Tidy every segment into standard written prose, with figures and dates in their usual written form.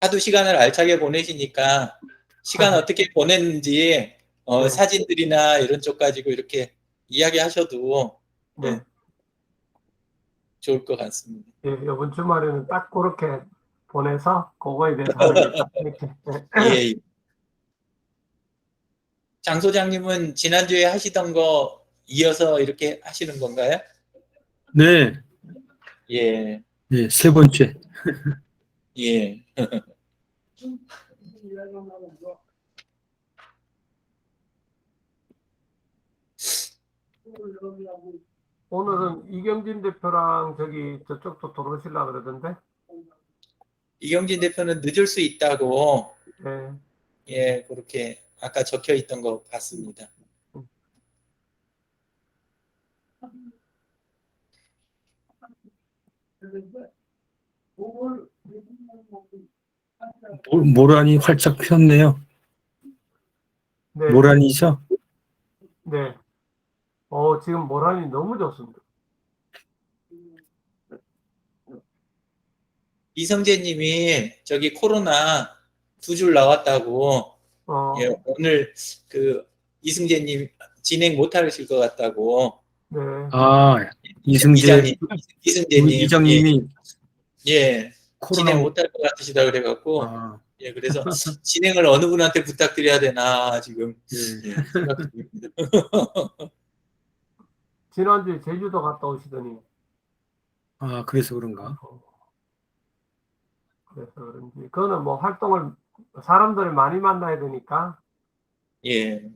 하도 시간을 알차게 보내시니까 시간 어떻게 보냈는지 네. 사진들이나 이런 쪽 가지고 이렇게 이야기하셔도 네. 좋을 것 같습니다. 예, 이번 주말에는 딱 그렇게 보내서 그거에 대해서 하는 이렇게. 예. 장 소장님은 지난주에 하시던 거 이어서 이렇게 하시는 건가요? 네, 예. 네, 세 번째. 예. 오늘은 이경진 대표랑 저쪽도 들어오시려고 그러던데. 이경진 대표는 늦을 수 있다고 네. 예, 그렇게 아까 적혀 있던 거 봤습니다. 모란이 활짝 폈네요. 네. 모란이죠? 네. 지금 모란이 너무 좋습니다. 이성재님이 저기 코로나 2줄 나왔다고 예, 오늘 그 이승재님 진행 못 하실 것 같다고 네. 아, 이승재님, 이장님이 예, 코로나 진행 못 할 것 같으시다 그래갖고 아, 예, 그래서 진행을 어느 분한테 부탁드려야 되나 지금 네. 예, 생각 중입니다. 지난주에 제주도 갔다 오시더니. 아, 그래서 그런가? 그래서 그런지. 그거는 뭐 활동을, 사람들을 많이 만나야 되니까. 예,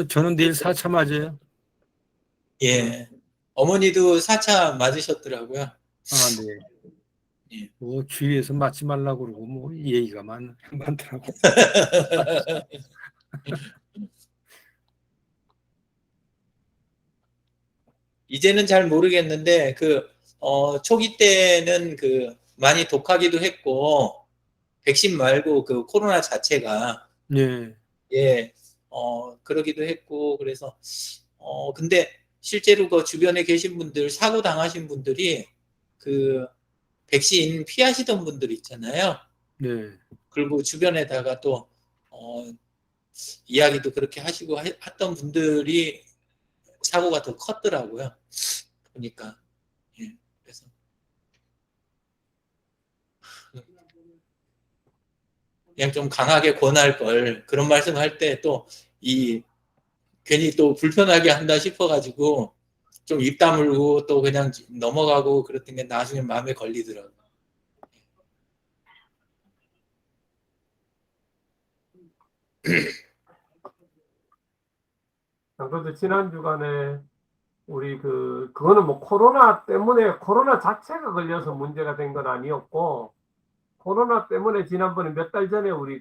저는 내일 4차 맞아요. 예. 어머니도 4차 맞으셨더라고요. 아, 네. 예. 뭐 주위에서 맞지 말라고 그러고 뭐 얘기가 많더라고. 이제는 잘 모르겠는데 초기 때는 많이 독하기도 했고 백신 말고 그 코로나 자체가 네. 예, 그러기도 했고 그래서 근데 실제로 그 주변에 계신 분들 사고 당하신 분들이 그 백신 피하시던 분들 있잖아요. 네. 그리고 주변에다가 또 이야기도 그렇게 하시고 했던 분들이 사고가 더 컸더라고요. 보니까 예, 그래서 그냥 좀 강하게 권할 걸 그런 말씀할 때 또 괜히 또 불편하게 한다 싶어가지고 좀 입 다물고 또 그냥 넘어가고 그랬던 게 나중에 마음에 걸리더라고요. 그래도 지난 주간에 우리 그거는 뭐 코로나 때문에 코로나 자체가 걸려서 문제가 된 건 아니었고, 코로나 때문에 지난번에 몇 달 전에 우리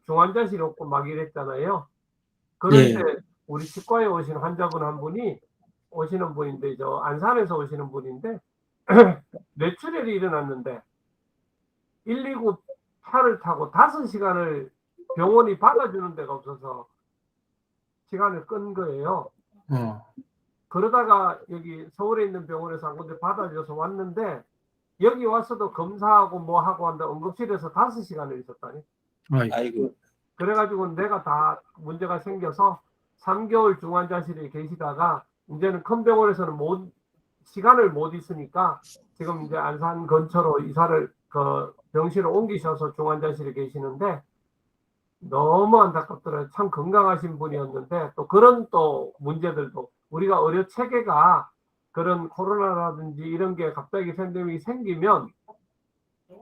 중환자실 없고 막 이랬잖아요. 그럴 때 우리 치과에 오신 환자분 한 분이 오시는 분인데, 안산에서 오시는 분인데, 뇌출혈이 일어났는데 119 차를 타고 5시간을 병원이 받아주는 데가 없어서 시간을 끈 거예요. 그러다가 여기 서울에 있는 병원에서 한 군데 받아줘서 왔는데, 여기 와서도 검사하고 뭐 하고 한다 응급실에서 5시간을 있었다니. 아이고. 그래가지고 내가 다 문제가 생겨서 3개월 중환자실에 계시다가 이제는 큰 병원에서는 시간을 못 있으니까 지금 이제 안산 근처로 이사를 병실을 옮기셔서 중환자실에 계시는데, 너무 안타깝더라고요. 참 건강하신 분이었는데 또 그런 또 문제들도, 우리가 의료 체계가 그런 코로나라든지 이런 게 갑자기 팬데믹이 생기면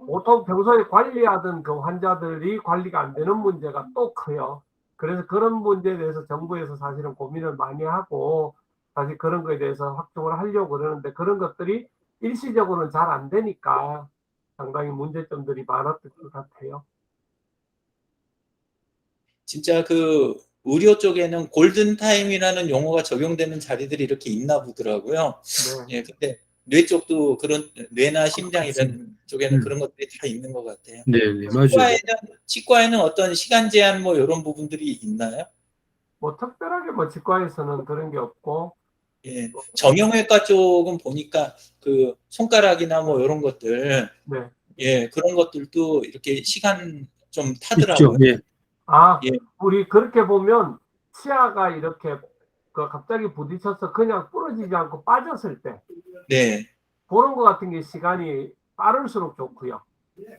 보통 평소에 관리하던 그 환자들이 관리가 안 되는 문제가 또 커요. 그래서 그런 문제에 대해서 정부에서 사실은 고민을 많이 하고 사실 그런 거에 대해서 확충을 하려고 그러는데, 그런 것들이 일시적으로는 잘 안 되니까 상당히 문제점들이 많았던 것 같아요. 진짜 의료 쪽에는 골든타임이라는 용어가 적용되는 자리들이 이렇게 있나 보더라고요. 네. 예, 근데 뇌 쪽도 뇌나 심장 이런 쪽에는 그런 것들이 다 있는 것 같아요. 네, 맞아요. 치과에는 어떤 시간 제한 뭐 이런 부분들이 있나요? 뭐 특별하게 뭐 치과에서는 그런 게 없고. 예, 정형외과 쪽은 보니까 손가락이나 뭐 이런 것들 네. 예, 그런 것들도 이렇게 시간 좀 있죠. 타더라고요. 예. 아, 예. 우리 그렇게 보면 치아가 이렇게 그 갑자기 부딪혀서 그냥 부러지지 않고 빠졌을 때 네. 그런 거 같은 게 시간이 빠를수록 좋고요.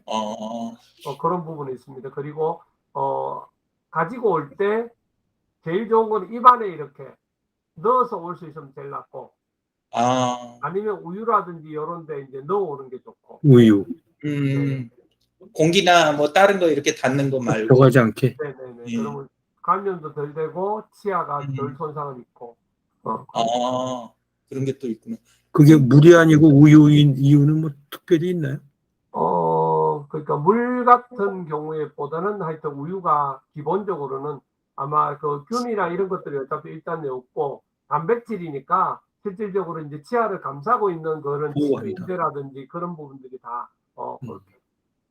어, 그런 부분이 있습니다. 그리고 가지고 올 때 제일 좋은 건 입안에 이렇게 넣어서 올 수 있으면 제일 낫고 아, 아니면 우유라든지 이런 데 이제 넣어 오는 게 좋고. 우유 음, 공기나 뭐 다른 거 이렇게 닿는 거 말고. 들어가지 않게. 네네네. 예. 그러면 감염도 덜 되고 치아가 덜 음. 손상을 입고. 아, 그런 게 또 있구나. 그게 물이 아니고 우유인 이유는 뭐 특별히 있나요? 그러니까 물 같은 경우에보다는 하여튼 우유가 기본적으로는 아마 그 균이나 이런 것들이 어차피 일단 없고 단백질이니까 실질적으로 이제 치아를 감싸고 있는 그런 보호한다. 치유제라든지 그런 부분들이 다 음. 그렇게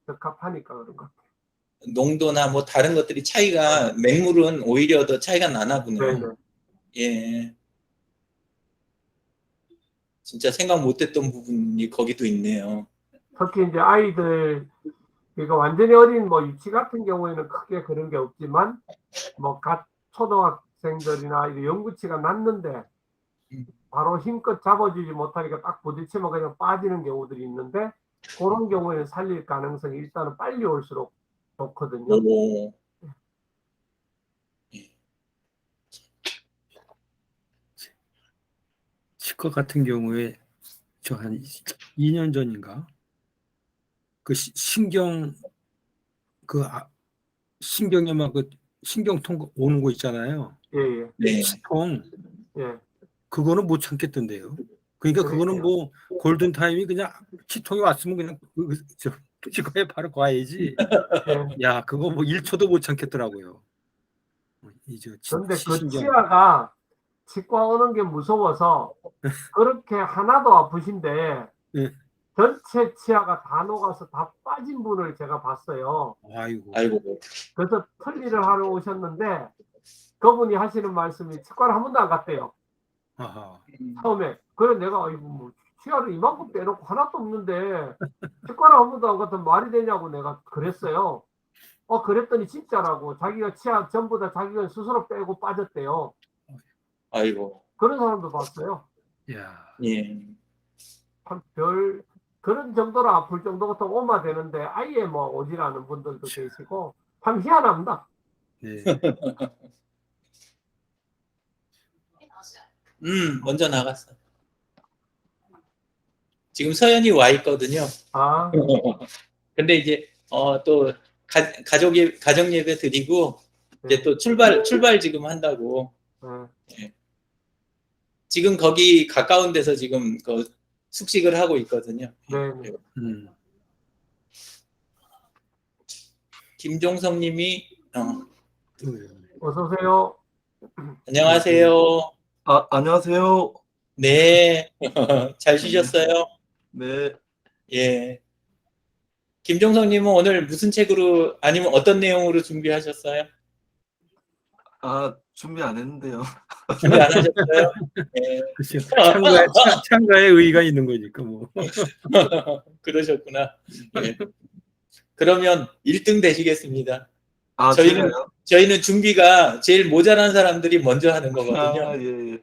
적합하니까 그런 것 같아요. 농도나 뭐 다른 것들이 차이가, 맹물은 오히려 더 차이가 나나 보네요. 네네. 예. 진짜 생각 못했던 부분이 거기도 있네요. 특히 이제 아이들 그러니까 완전히 어린 뭐 유치 같은 경우에는 크게 그런 게 없지만 뭐 갓 초등학생들이나 이제 영구치가 났는데 바로 힘껏 잡아주지 못하니까 딱 부딪히면 그냥 빠지는 경우들이 있는데 그런 경우에는 살릴 가능성이 일단은 빨리 올수록 좋거든요. 오. 치과 같은 경우에 저 한 2년 전인가 그 신경 그 신경에 막 그 신경통 오는 거 있잖아요. 예예. 네. 치통 예. 그거는 못 참겠던데요. 그러니까 그거는 뭐 골든 타임이 그냥 치통이 왔으면 그냥 저 치과에 바로 가야지. 예. 야 그거 뭐 1초도 못 참겠더라고요. 이제 그런데 그 시신경 치아가 치과 오는 게 무서워서 그렇게 하나도 아프신데 예. 전체 치아가 다 녹아서 다 빠진 분을 제가 봤어요. 아이고 아이고. 그래서 틀니를 하러 오셨는데 그분이 하시는 말씀이 치과를 한 번도 안 갔대요. 아하 처음에. 그래 내가 아이고 뭐 치아를 이만큼 빼놓고 하나도 없는데 치과를 한 번도 안 갔던 말이 되냐고 내가 그랬어요. 그랬더니 진짜라고 자기가 치아 전부 다 자기가 스스로 빼고 빠졌대요. 아이고. 그런 사람도 봤어요. 야 예. 참 그런 정도로 아플 정도부터 오마 되는데 아예 뭐 오질 않은 분들도 계시고 참 희한합니다. 네. 먼저 나갔어. 지금 서연이 와 있거든요. 아, 근데 이제 또 가족 예배 드리고 이제 네. 또 출발 지금 한다고. 네. 예. 지금 거기 가까운 데서 지금 그 숙식을 하고 있거든요. 네. 예. 김종성님이 어서 오세요. 안녕하세요. 안녕하세요. 네. 잘 쉬셨어요? 네. 예. 김종성님은 오늘 무슨 책으로 아니면 어떤 내용으로 준비하셨어요? 준비 안 했는데요. 준비 안 하셨어요? 예. 그렇죠. 참가에 의의가 있는 거니까 뭐. 그러셨구나. 예. 그러면 1등 되시겠습니다. 제가요? 저희는 준비가 제일 모자란 사람들이 먼저 하는 거거든요. 예, 예.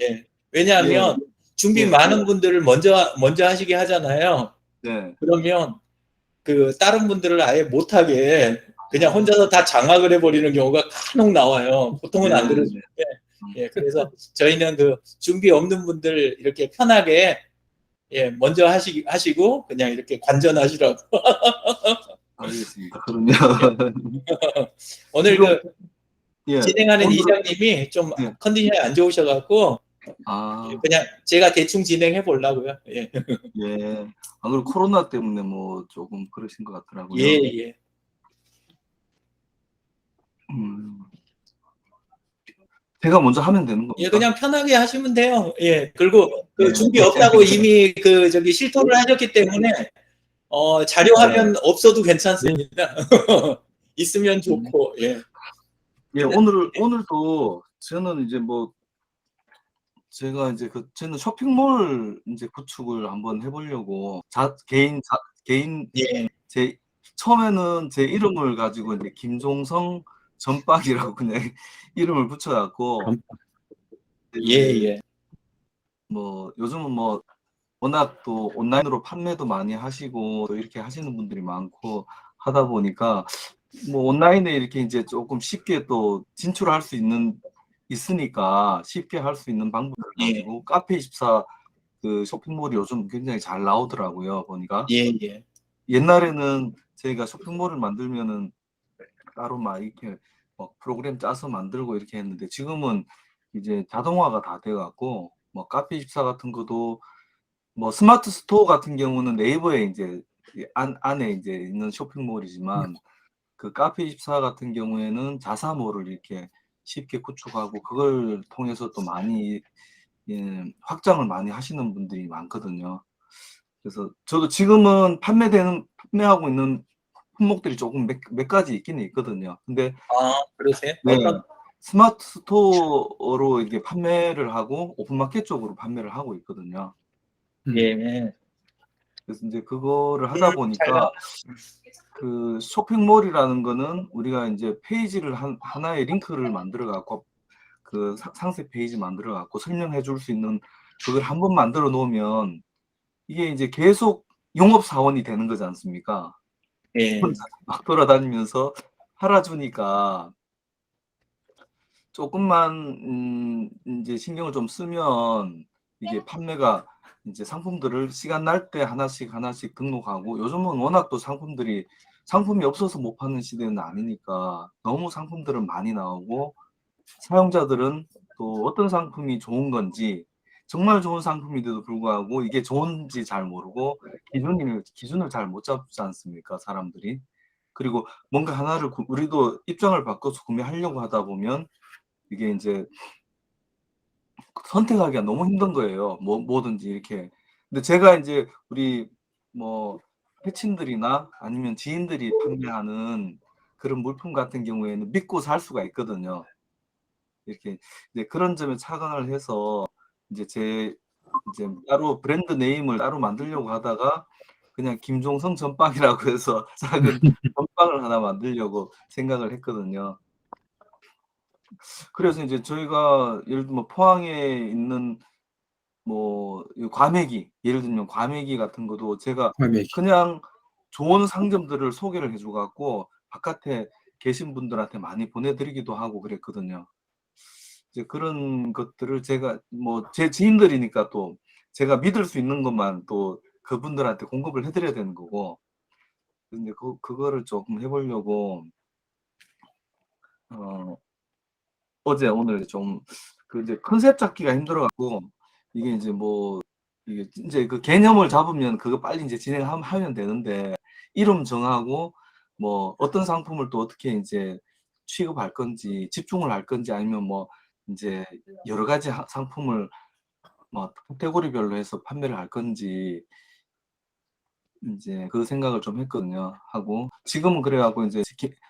예. 왜냐하면 준비 예. 많은 분들을 먼저 하시게 하잖아요. 네. 그러면 그 다른 분들을 아예 못하게 그냥 혼자서 다 장악을 해버리는 경우가 간혹 나와요. 보통은 안 그러시는데. 예, 그래서 저희는 그 준비 없는 분들 이렇게 편하게 먼저 하시고 그냥 이렇게 관전하시라고. 알겠습니다. 그러면 오늘 그 예. 진행하는 이장님이 좀 컨디션이 안 좋으셔갖고 그냥 제가 대충 진행해 보려고요. 예. 예. 그리고 코로나 때문에 뭐 조금 그러신 것 같더라고요. 예. 제가 먼저 하면 되는 겁니까? 예, 그냥 편하게 하시면 돼요. 예. 그리고 그 네. 준비 없다고 이미 그 저기 실토를 하셨기 때문에 자료 화면 없어도 괜찮습니다. 있으면 좋고. 예. 예, 오늘도 저는 이제 뭐 제가 이제 저는 쇼핑몰 이제 구축을 한번 해보려고 개인 예, 제 처음에는 제 이름을 가지고 이제 김종성 전빵이라고 그냥 이름을 붙여갖고 예, 이제 예. 뭐 요즘은 뭐 워낙 또 온라인으로 판매도 많이 하시고 또 이렇게 하시는 분들이 많고 하다 보니까 뭐 온라인에 이렇게 이제 조금 쉽게 또 진출할 수 있으니까 쉽게 할 수 있는 방법을 예, 가지고 카페24 그 쇼핑몰이 요즘 굉장히 잘 나오더라고요, 보니까. 예, 예. 옛날에는 저희가 쇼핑몰을 만들면은 따로 막 이렇게 뭐 프로그램 짜서 만들고 이렇게 했는데 지금은 이제 자동화가 다 돼갖고 뭐 카페24 같은 것도 뭐 스마트 스토어 같은 경우는 네이버에 이제 안에 이제 있는 쇼핑몰이지만 그 카페24 같은 경우에는 자사몰을 이렇게 쉽게 구축하고 그걸 통해서 또 많이 확장을 많이 하시는 분들이 많거든요. 그래서 저도 지금은 판매하고 있는 품목들이 조금 몇 가지 있기는 있거든요. 근데 아, 그러세요? 네, 어떤, 스마트 스토어로 이게 판매를 하고 오픈마켓 쪽으로 판매를 하고 있거든요. 예, 그래서 이제 그거를 하다 잘 보니까 그 쇼핑몰이라는 거는 우리가 이제 페이지를 하나의 링크를 만들어 갖고 그 상세 페이지 만들어 갖고 설명해 줄 수 있는 그걸 한번 만들어 놓으면 이게 이제 계속 영업 사원이 되는 거지 않습니까? 예, 혼자 막 돌아다니면서 팔아주니까 조금만 이제 신경을 좀 쓰면 이게 판매가 이제 상품들을 시간 날 때 하나씩 등록하고 요즘은 워낙 또 상품이 없어서 못 파는 시대는 아니니까 너무 상품들은 많이 나오고 사용자들은 또 어떤 상품이 좋은 건지 정말 좋은 상품인데도 불구하고 이게 좋은지 잘 모르고 기준을 잘 못 잡지 않습니까? 사람들이. 그리고 뭔가 하나를 우리도 입장을 바꿔서 구매하려고 하다 보면 이게 이제 선택하기가 너무 힘든 거예요. 뭐든지 이렇게. 근데 제가 이제 우리 뭐 회친들이나 아니면 지인들이 판매하는 그런 물품 같은 경우에는 믿고 살 수가 있거든요. 이렇게 이제 그런 점에 착안을 해서 이제 따로 브랜드 네임을 따로 만들려고 하다가 그냥 김종성 전빵이라고 해서 작은 전빵을 하나 만들려고 생각을 했거든요. 그래서 이제 저희가 예를 들면 포항에 있는 뭐 과메기 예를 들면 과메기 같은 것도 제가 과메기. 그냥 좋은 상점들을 소개를 해줘 갖고 바깥에 계신 분들한테 많이 보내드리기도 하고 그랬거든요. 이제 그런 것들을 제가 뭐 제 지인들이니까 또 제가 믿을 수 있는 것만 또 그분들한테 공급을 해드려야 되는 거고 근데 그거를 조금 해보려고 어, 어제 오늘 좀 그 이제 컨셉 잡기가 힘들어갖고 이게 이제 뭐 이게 이제 그 개념을 잡으면 그거 빨리 이제 진행하면 되는데 이름 정하고 뭐 어떤 상품을 또 어떻게 이제 취급할 건지 집중을 할 건지 아니면 뭐 이제 여러 가지 상품을 뭐 카테고리별로 해서 판매를 할 건지 이제 그 생각을 좀 했거든요. 하고 지금은 그래갖고 이제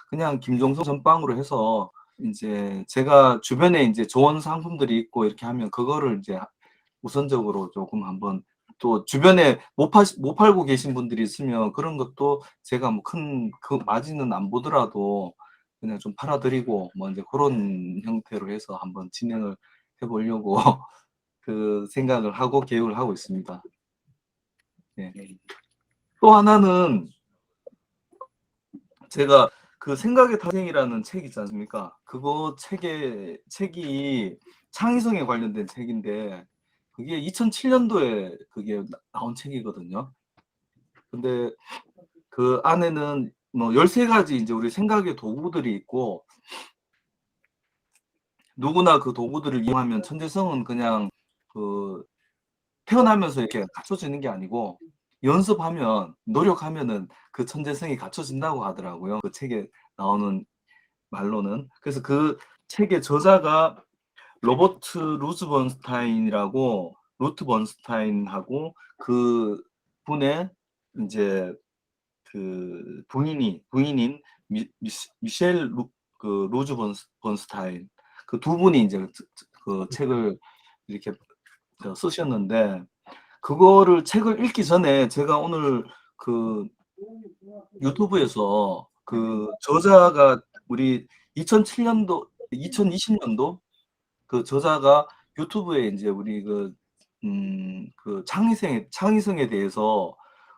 그냥 김종성 전빵으로 해서 이제 제가 주변에 이제 좋은 상품들이 있고 이렇게 하면 그거를 이제 우선적으로 조금 한번 또 주변에 못 팔고 계신 분들이 있으면 그런 것도 제가 뭐 큰 그 마진은 안 보더라도 그냥 좀 팔아드리고 뭐 이제 그런 형태로 해서 한번 진행을 해보려고 그 생각을 하고 계획을 하고 있습니다. 네. 또 하나는 제가 그 생각의 탄생이라는 책 있지 않습니까? 그거 책이 창의성에 관련된 책인데 그게 2007년도에 그게 나온 책이거든요. 근데 그 안에는 뭐 13가지 이제 우리 생각의 도구들이 있고 누구나 그 도구들을 이용하면 천재성은 그냥 그 태어나면서 이렇게 갖춰지는 게 아니고 연습하면 노력하면은 그 천재성이 갖춰진다고 하더라고요. 그 책에 나오는 말로는. 그래서 그 책의 저자가 로버트 루트 번스타인하고 그 분의 이제 그 부인인 미셸 그 로즈 번스타인 그 두 분이 이제 그 책을 이렇게 쓰셨는데 그거를 책을 읽기 전에 제가 오늘 그 유튜브에서 그 저자가 우리 2007년도, 2020년도 그 저자가 유튜브에 이제 우리 그 창의성에 대해서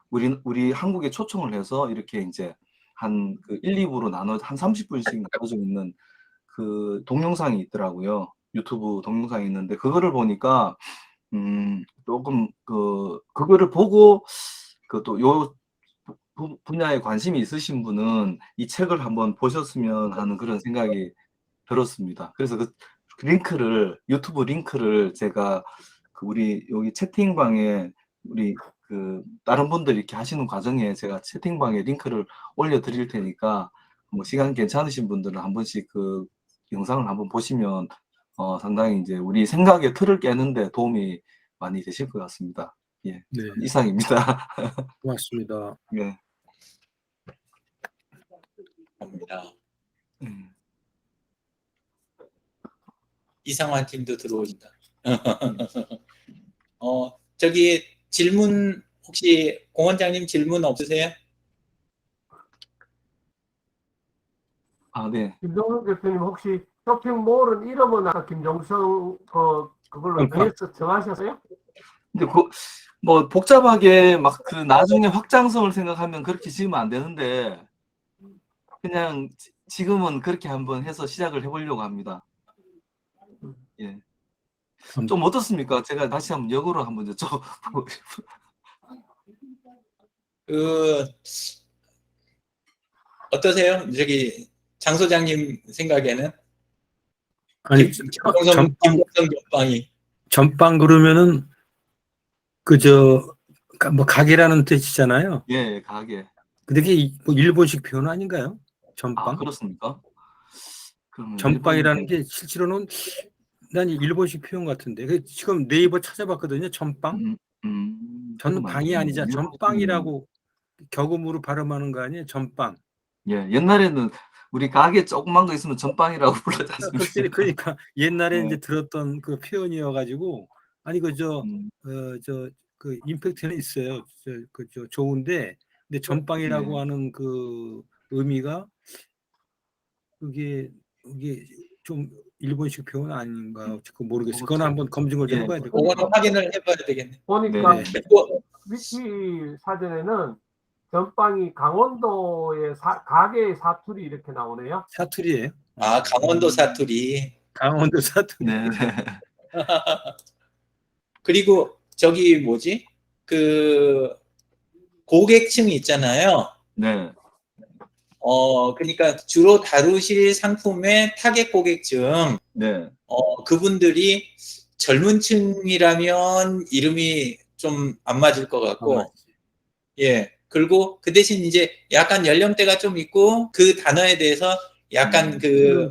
우리 한국에 초청을 해서 이렇게 이제 한 그 1, 2부로 나눠 한 30분씩 나눠져 있는 그 동영상이 있더라고요. 유튜브 동영상이 있는데 그거를 보니까 조금 그거를 보고 그 또 요 분야에 관심이 있으신 분은 이 책을 한번 보셨으면 하는 그런 생각이 들었습니다. 그래서 그 유튜브 링크를 제가 그 우리 여기 채팅방에 우리 그 다른 분들 이렇게 하시는 과정에 제가 채팅방에 링크를 올려드릴 테니까 뭐 시간 괜찮으신 분들은 한 번씩 그 영상을 한번 보시면 상당히 이제 우리 생각의 틀을 깨는데 도움이 많이 되실 것 같습니다. 예, 네, 이상입니다. 고맙습니다. 네. 겁니다. 음. 이상환 팀도 들어오신다. 저기 질문 혹시 공 원장님 질문 없으세요? 아, 네. 김정선 대표님 혹시 쇼핑몰은 이름은 아까 김정성 그걸로 정하셨어요? 근데 뭐 복잡하게 막 그 나중에 확장성을 생각하면 그렇게 지으면 안 되는데 그냥 지금은 그렇게 한번 해서 시작을 해보려고 합니다. 예. 좀 어떻습니까? 제가 다시 한번 역으로 한번 여쭤보고 어떠세요? 저기 장 소장님 생각에는 아니, 김정성 옆방이 전빵 그러면은 뭐 가게라는 뜻이잖아요. 예, 가게. 근데 그게 뭐 일본식 표현 아닌가요? 아, 전빵? 그렇습니까? 그럼 전빵이라는 게 실제로는 난 일본식 표현 같은데 지금 네이버 찾아봤거든요. 전빵? 전빵이 아니자 전빵이라고 격음으로 발음하는 거 아니에요? 전빵. 예, 옛날에는 우리 가게 조그만 거 있으면 전빵이라고 불렀지 않습니까? 그러니까 옛날에 네. 이제 들었던 그 표현이어가지고 아니 그 임팩트는 있어요. 좋은데 근데 전빵이라고 네. 하는 그 의미가 그게 좀 일본식 표현 아닌가 모르겠어요. 그건 한번 검증을 좀 예. 해봐야 되고. 그거는 확인을 해봐야 되겠네. 보니까 네. 위키 사전에는 전빵이 강원도의 가게의 사투리 이렇게 나오네요. 사투리예요. 아, 강원도 사투리. 강원도 사투리. 네. 그리고 저기 뭐지? 그 고객층이 있잖아요. 네. 그러니까 주로 다루실 상품의 타겟 고객층, 네. 그분들이 젊은 층이라면 이름이 좀 안 맞을 것 같고, 예. 그리고 그 대신 이제 약간 연령대가 좀 있고, 그 단어에 대해서 약간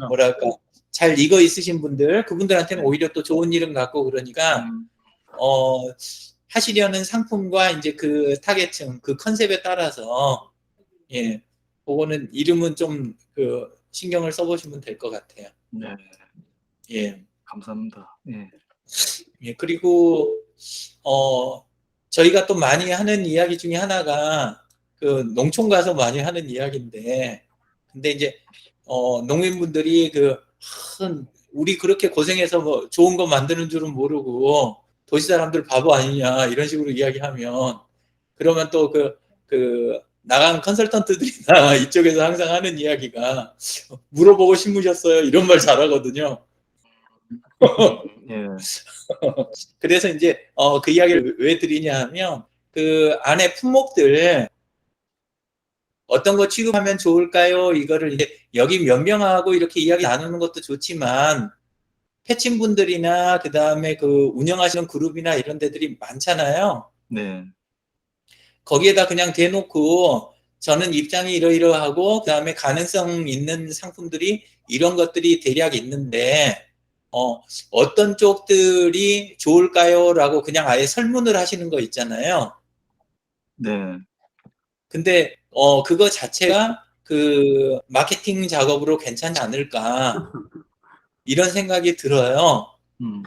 뭐랄까, 잘 익어 있으신 분들, 그분들한테는 오히려 또 좋은 이름 같고 그러니까, 하시려는 상품과 이제 그 타겟층, 그 컨셉에 따라서, 예. 그거는 이름은 좀 신경을 써보시면 될 것 같아요. 네. 예. 감사합니다. 예. 예. 그리고 저희가 또 많이 하는 이야기 중에 하나가 그 농촌 가서 많이 하는 이야기인데, 근데 이제 농민분들이 우리 그렇게 고생해서 뭐 좋은 거 만드는 줄은 모르고 도시 사람들 바보 아니냐 이런 식으로 이야기하면, 그러면 또 나간 컨설턴트들이나 이쪽에서 항상 하는 이야기가 물어보고 심으셨어요 이런 말 잘하거든요. 예. 그래서 이제 그 이야기를 왜 드리냐 하면 그 안에 품목들 어떤 거 취급하면 좋을까요? 이거를 이제 여기 몇 명하고 이렇게 이야기 나누는 것도 좋지만 패친분들이나 그 다음에 그 운영하시는 그룹이나 이런 데들이 많잖아요. 네. 거기에다 그냥 대놓고 저는 입장이 이러이러하고 그 다음에 가능성 있는 상품들이 이런 것들이 대략 있는데 어떤 쪽들이 좋을까요? 라고 그냥 아예 설문을 하시는 거 있잖아요. 네. 근데 그거 자체가 그 마케팅 작업으로 괜찮지 않을까 이런 생각이 들어요.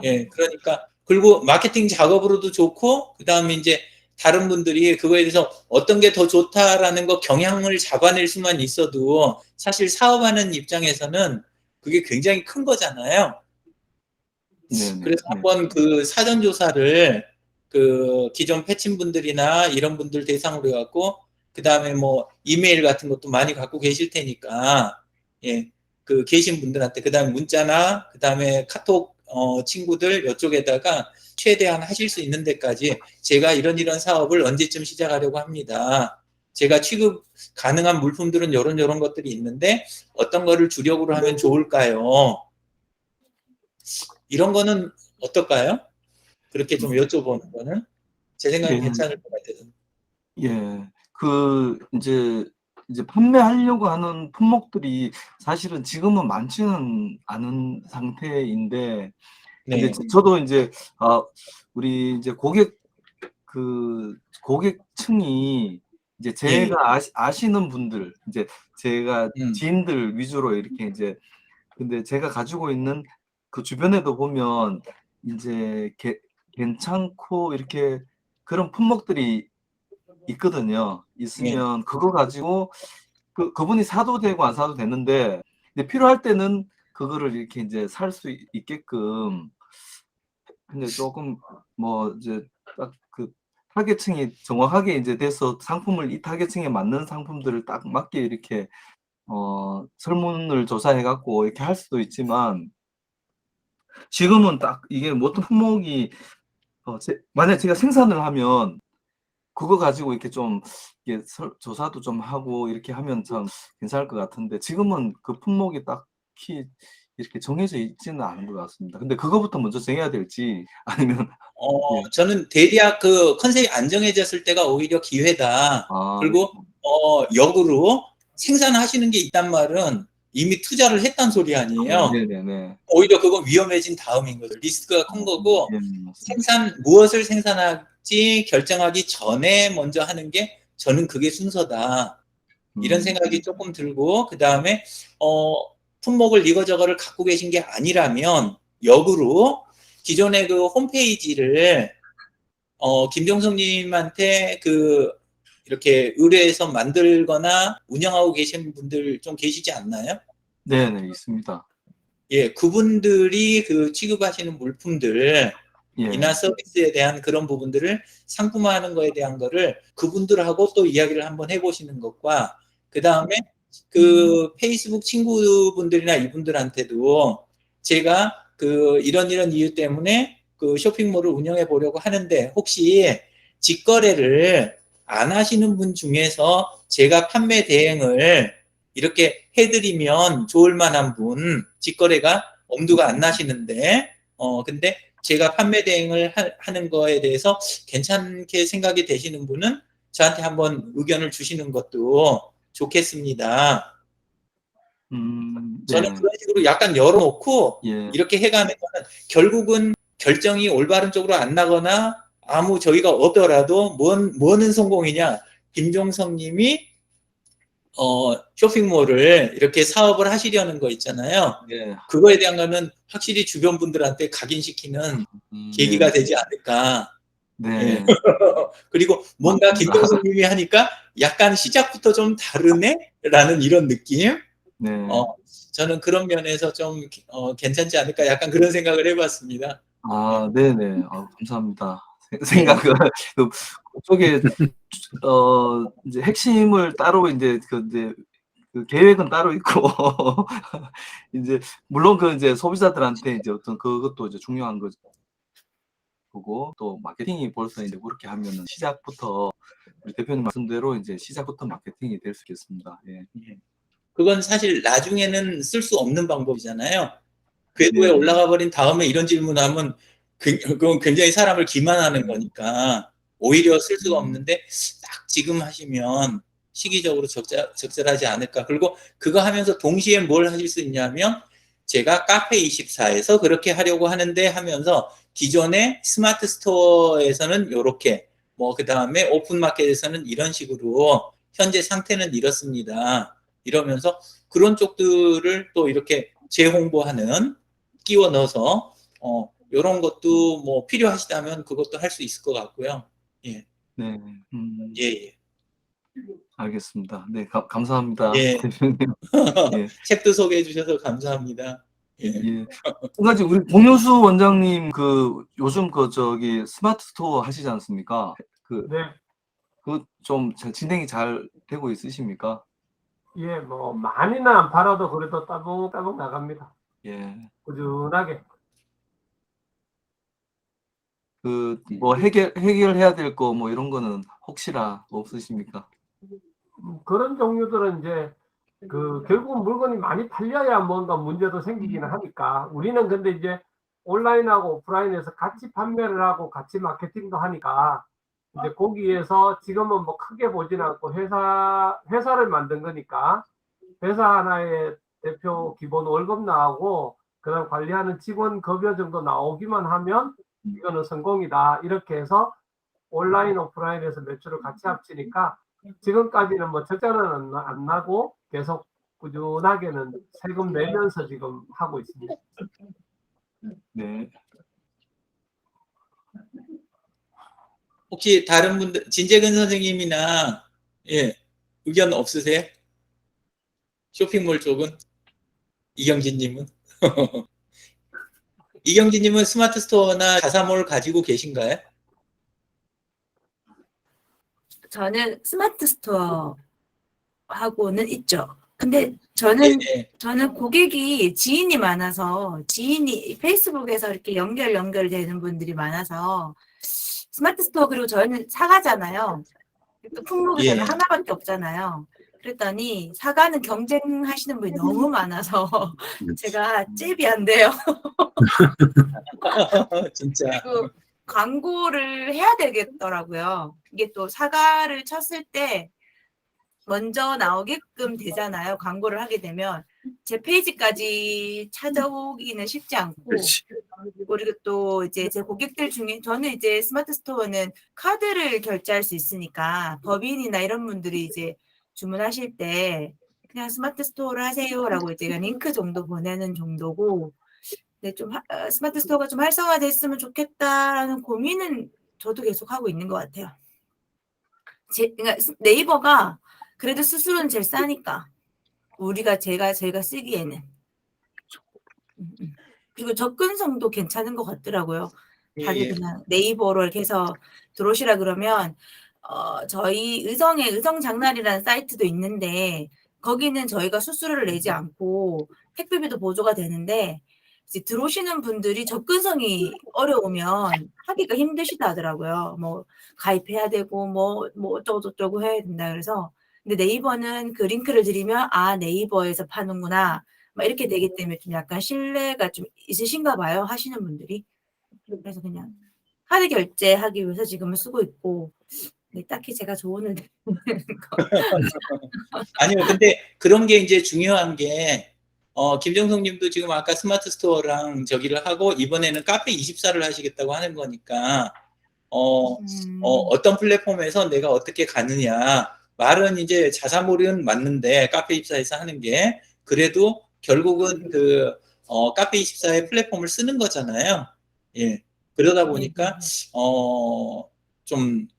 예, 그러니까 그리고 마케팅 작업으로도 좋고, 그 다음에 이제 다른 분들이 그거에 대해서 어떤 게 더 좋다라는 거 경향을 잡아낼 수만 있어도 사실 사업하는 입장에서는 그게 굉장히 큰 거잖아요. 네네. 그래서 네. 한번 그 사전조사를 그 기존 패친분들이나 이런 분들 대상으로 해갖고, 그 다음에 뭐 이메일 같은 것도 많이 갖고 계실 테니까, 예, 그 계신 분들한테, 그 다음에 문자나, 그 다음에 카톡, 친구들 이쪽에다가 최대한 하실 수 있는 데까지 제가 이런 사업을 언제쯤 시작하려고 합니다. 제가 취급 가능한 물품들은 요런 것들이 있는데 어떤 거를 주력으로 하면 좋을까요? 이런 거는 어떨까요? 그렇게 좀 여쭤보는 거는 제 생각엔 예, 괜찮을 것 같아요. 예. 그 이제 판매하려고 하는 품목들이 사실은 지금은 많지는 않은 상태인데, 근데 네, 저도 이제 우리 이제 고객층이 이제 예, 예. 제가 아시는 분들, 이제 제가 음, 지인들 위주로 이렇게 이제, 근데 제가 가지고 있는 그 주변에도 보면 이제 괜찮고 이렇게 그런 품목들이 있거든요. 예. 있으면 그거 가지고 그분이 사도 되고 안 사도 되는데, 근데 필요할 때는 그거를 이렇게 이제 살 수 있게끔. 근데 조금 뭐 이제 딱 그 타겟층이 정확하게 이제 돼서 상품을 이 타겟층에 맞는 상품들을 딱 맞게 이렇게 설문을 조사해 갖고 이렇게 할 수도 있지만, 지금은 딱 이게 어떤 품목이 만약에 제가 생산을 하면 그거 가지고 이렇게 좀 이게 조사도 좀 하고 이렇게 하면 참 괜찮을 것 같은데, 지금은 그 품목이 딱히 이렇게 정해져 있지는 않은 것 같습니다. 근데 그거부터 먼저 정해야 될지 아니면 예. 저는 대략 그 컨셉이 안정해졌을 때가 오히려 기회다. 아, 그리고 역으로 생산하시는 게 있단 말은 이미 투자를 했단 소리 아니에요. 네네네. 오히려 그건 위험해진 다음인 거죠. 리스크가 큰 거고, 예, 맞습니다. 무엇을 생산할지 결정하기 전에 먼저 하는 게 저는 그게 순서다. 이런 생각이 조금 들고, 그 다음에 품목을 이거저거를 갖고 계신 게 아니라면 역으로 기존의 그 홈페이지를 김종석님한테 그 이렇게 의뢰해서 만들거나 운영하고 계신 분들 좀 계시지 않나요? 네네, 있습니다. 예, 그분들이 그 취급하시는 물품들 예. 이나 서비스에 대한 그런 부분들을 상품화하는 거에 대한 거를 그분들하고 또 이야기를 한번 해보시는 것과, 그 다음에 그 페이스북 친구분들이나 이분들한테도 제가 그 이런 이유 때문에 그 쇼핑몰을 운영해 보려고 하는데 혹시 직거래를 안 하시는 분 중에서 제가 판매 대행을 이렇게 해드리면 좋을 만한 분, 직거래가 엄두가 안 나시는데 근데 제가 판매 대행을 하는 거에 대해서 괜찮게 생각이 되시는 분은 저한테 한번 의견을 주시는 것도 좋겠습니다. 저는 네. 그런 식으로 약간 열어놓고 예. 이렇게 해가는 거는 결국은 결정이 올바른 쪽으로 안 나거나 아무 저희가 없더라도 뭐는 성공이냐. 김종석 님이 쇼핑몰을 이렇게 사업을 하시려는 거 있잖아요. 예. 그거에 대한 거는 확실히 주변 분들한테 각인시키는 네. 계기가 되지 않을까. 예. 네. 그리고 뭔가 김종석 님이 하니까 약간 시작부터 좀 다르네? 라는 이런 느낌? 네. 저는 그런 면에서 좀 괜찮지 않을까 약간 그런 생각을 해봤습니다. 예. 네네. 감사합니다. 예. 생각을 그쪽에 이제 핵심을 따로 이제 이제 그 계획은 따로 있고 이제 물론 그 이제 소비자들한테 이제 어떤 그것도 이제 중요한 거죠. 보고 또 마케팅이 벌써 이제 그렇게 하면은 시작부터 우리 대표님 말씀대로 이제 시작부터 마케팅이 될 수 있겠습니다. 예. 그건 사실 나중에는 쓸 수 없는 방법이잖아요. 궤도에 네. 올라가 버린 다음에 이런 질문하면 그건 굉장히 사람을 기만하는 거니까 오히려 쓸 수가 없는데 딱 지금 하시면 시기적으로 적절하지 않을까. 그리고 그거 하면서 동시에 뭘 하실 수 있냐면 제가 카페24에서 그렇게 하려고 하는데 하면서 기존의 스마트 스토어에서는 이렇게 그 다음에 오픈마켓에서는 이런 식으로 현재 상태는 이렇습니다. 이러면서 그런 쪽들을 또 이렇게 재홍보하는 끼워 넣어서 이런 것도 뭐 필요하시다면 그것도 할 수 있을 것 같고요. 예, 네. 예, 예. 알겠습니다. 네, 감사합니다. 예. 대표님. 예. 책도 소개해 주셔서 감사합니다. 예. 예. 한 가지 우리 공효수 원장님 그 요즘 그 저기 스마트 스토어 하시지 않습니까? 네. 그 좀 진행이 잘 되고 있으십니까? 예, 뭐 많이는 안 팔아도 그래도 따봉따봉 나갑니다. 예. 꾸준하게. 그 뭐 해결해야 될 거 뭐 이런 거는 혹시나 없으십니까? 그런 종류들은 이제 그 결국 물건이 많이 팔려야 뭔가 문제도 생기기는 하니까 우리는 근데 이제 온라인하고 오프라인에서 같이 판매를 하고 같이 마케팅도 하니까 이제 거기에서 지금은 뭐 크게 보진 않고 회사를 만든 거니까 회사 하나에 대표 기본 월급 나오고 그다음 관리하는 직원 급여 정도 나오기만 하면 이거는 성공이다. 이렇게 해서 온라인 오프라인에서 매출을 같이 합치니까 지금까지는 뭐 적자는 안 나고 계속 꾸준하게는 세금 내면서 지금 하고 있습니다. 네. 혹시 다른 분들, 진재근 선생님이나, 예, 의견 없으세요? 쇼핑몰 쪽은? 이경진님은? 이경진님은 스마트 스토어나 자사몰 가지고 계신가요? 저는 스마트 스토어 하고는 있죠. 근데 예, 저는 고객이 지인이 많아서 지인이 페이스북에서 이렇게 연결되는 분들이 많아서 스마트 스토어 그리고 저희는 사가잖아요. 또 품목이 예. 저는 하나밖에 없잖아요. 그랬더니 사가는 경쟁하시는 분이 너무 많아서 제가 잽이 안 돼요. 진짜. 그리고 광고를 해야 되겠더라고요. 이게 또 사과를 쳤을 때 먼저 나오게끔 되잖아요. 광고를 하게 되면 제 페이지까지 찾아오기는 쉽지 않고 그렇지. 그리고 또 이제 제 고객들 중에 저는 이제 스마트 스토어는 카드를 결제할 수 있으니까 법인이나 이런 분들이 이제 주문하실 때 그냥 스마트 스토어를 하세요라고 이제 링크 정도 보내는 정도고 네, 좀 스마트 스토어가 좀 활성화됐으면 좋겠다라는 고민은 저도 계속 하고 있는 것 같아요. 그러니까 네이버가 그래도 수수료는 제일 싸니까 제가 쓰기에는 그리고 접근성도 괜찮은 것 같더라고요. 다들 예. 그냥 네이버로 이렇게 해서 들어오시라 그러면 저희 의성장날이라는 사이트도 있는데 거기는 저희가 수수료를 내지 않고 택배비도 보조가 되는데 이제 들어오시는 분들이 접근성이 어려우면 하기가 힘드시다 하더라고요. 뭐 가입해야 되고 뭐 어쩌고 해야 된다 그래서 근데 네이버는 그 링크를 드리면 아 네이버에서 파는구나 막 이렇게 되기 때문에 좀 약간 신뢰가 좀 있으신가 봐요 하시는 분들이. 그래서 그냥 카드 결제하기 위해서 지금은 쓰고 있고 네, 딱히 제가 조언을 드리는 거. 아니요, 근데 그런 게 이제 중요한 게, 김정석 님도 지금 아까 스마트 스토어랑 저기를 하고, 이번에는 카페24를 하시겠다고 하는 거니까, 어떤 플랫폼에서 내가 어떻게 가느냐. 말은 이제 자사몰은 맞는데, 카페24에서 하는 게, 그래도 결국은 카페24의 플랫폼을 쓰는 거잖아요. 예. 그러다 보니까, 좀,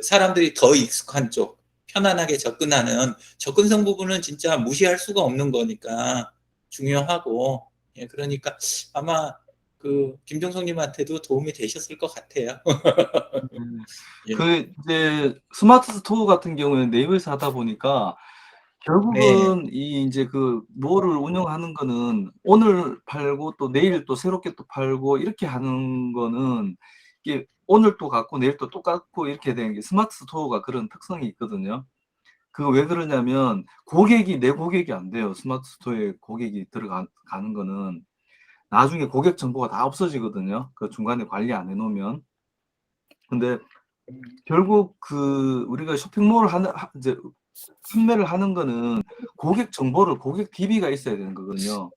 사람들이 더 익숙한 쪽, 편안하게 접근하는 접근성 부분은 진짜 무시할 수가 없는 거니까 중요하고, 예, 그러니까 아마 김정석님한테도 도움이 되셨을 것 같아요. 예. 그 이제 스마트 스토어 같은 경우에는 네이버에서 하다 보니까 결국은 이 이제 그 뭐를 운영하는 거는 오늘 팔고 또 내일 또 새롭게 또 팔고 이렇게 하는 거는 이게 오늘 또 갖고 내일 또 똑같고 이렇게 되는 게 스마트 스토어가 그런 특성이 있거든요. 그거 왜 그러냐면 내 고객이 안 돼요. 스마트 스토어에 고객이 들어가는 거는 나중에 고객 정보가 다 없어지거든요. 그 중간에 관리 안 해놓으면. 근데 결국 우리가 쇼핑몰을 이제 판매를 하는 거는 고객 정보를 고객 DB가 있어야 되는 거거든요.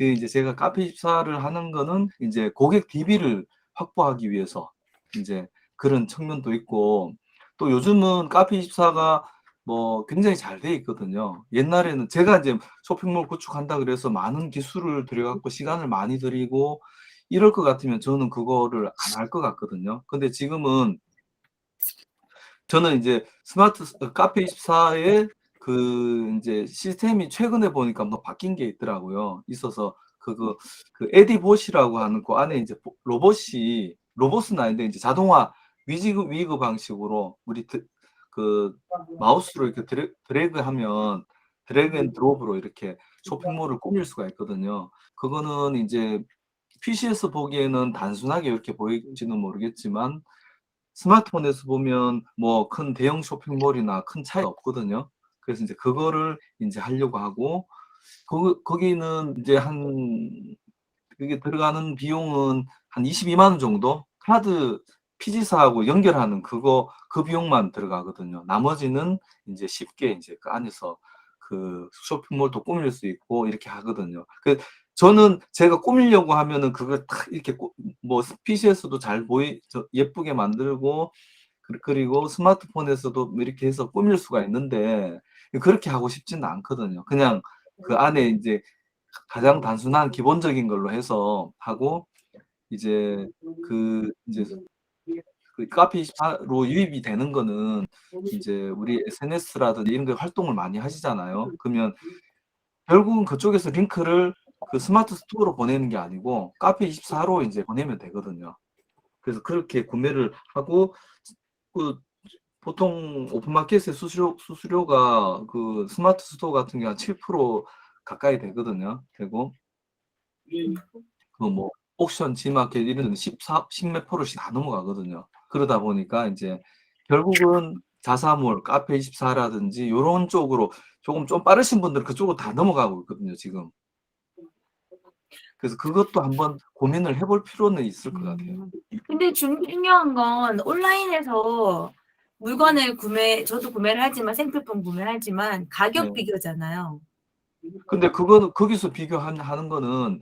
이제 제가 카페24를 하는 거는 이제 고객 DB를 확보하기 위해서 이제 그런 측면도 있고 또 요즘은 카페24가 뭐 굉장히 잘 돼 있거든요. 옛날에는 제가 이제 쇼핑몰 구축한다 그래서 많은 기술을 들여갖고 시간을 많이 들이고 이럴 것 같으면 저는 그거를 안 할 것 같거든요. 근데 지금은 저는 이제 카페24의 그 이제 시스템이 최근에 보니까 뭐 바뀐 게 있더라고요. 있어서 그 에디봇이라고 하는 그 안에 이제 로봇은 아닌데 이제 자동화 위그 방식으로 우리 그 마우스로 이렇게 드래그하면 드래그 앤 드롭으로 이렇게 쇼핑몰을 꾸밀 수가 있거든요. 그거는 이제 PC에서 보기에는 단순하게 이렇게 보일지는 모르겠지만 스마트폰에서 보면 뭐 큰 대형 쇼핑몰이나 큰 차이가 없거든요. 그래서 이제 그거를 이제 하려고 하고 거기는 이제 그게 들어가는 비용은 한 22만 원 정도 카드 피지사하고 연결하는 그 비용만 들어가거든요. 나머지는 이제 쉽게 이제 그 안에서 그 쇼핑몰도 꾸밀 수 있고 이렇게 하거든요. 저는 제가 꾸미려고 하면은 그걸 딱 이렇게 뭐 PC에서도 잘 예쁘게 만들고 그리고 스마트폰에서도 이렇게 해서 꾸밀 수가 있는데 그렇게 하고 싶지는 않거든요. 그냥 그 안에 이제 가장 단순한 기본적인 걸로 해서 하고 이제 그 카페24로 유입이 되는 거는 이제 우리 SNS라든지 이런 거 활동을 많이 하시잖아요. 그러면 결국은 그쪽에서 링크를 그 스마트 스토어로 보내는 게 아니고 카페24로 이제 보내면 되거든요. 그래서 그렇게 구매를 하고 그 보통 오픈마켓의 수수료가 그 스마트 스토어 같은 경우 한 7% 가까이 되거든요. 되고 그 뭐 옥션, 지마켓 이런 데는 10몇 프로씩 다 넘어가거든요. 그러다 보니까 이제 결국은 자사몰, 카페24라든지 이런 쪽으로 좀 빠르신 분들은 그쪽으로 다 넘어가고 있거든요, 지금. 그래서 그것도 한번 고민을 해볼 필요는 있을 것 같아요. 근데 중요한 건 온라인에서 물건을 저도 구매를 하지만 생필품 구매를 하지만 가격 네. 비교잖아요. 근데 그거는 거기서 비교하는 거는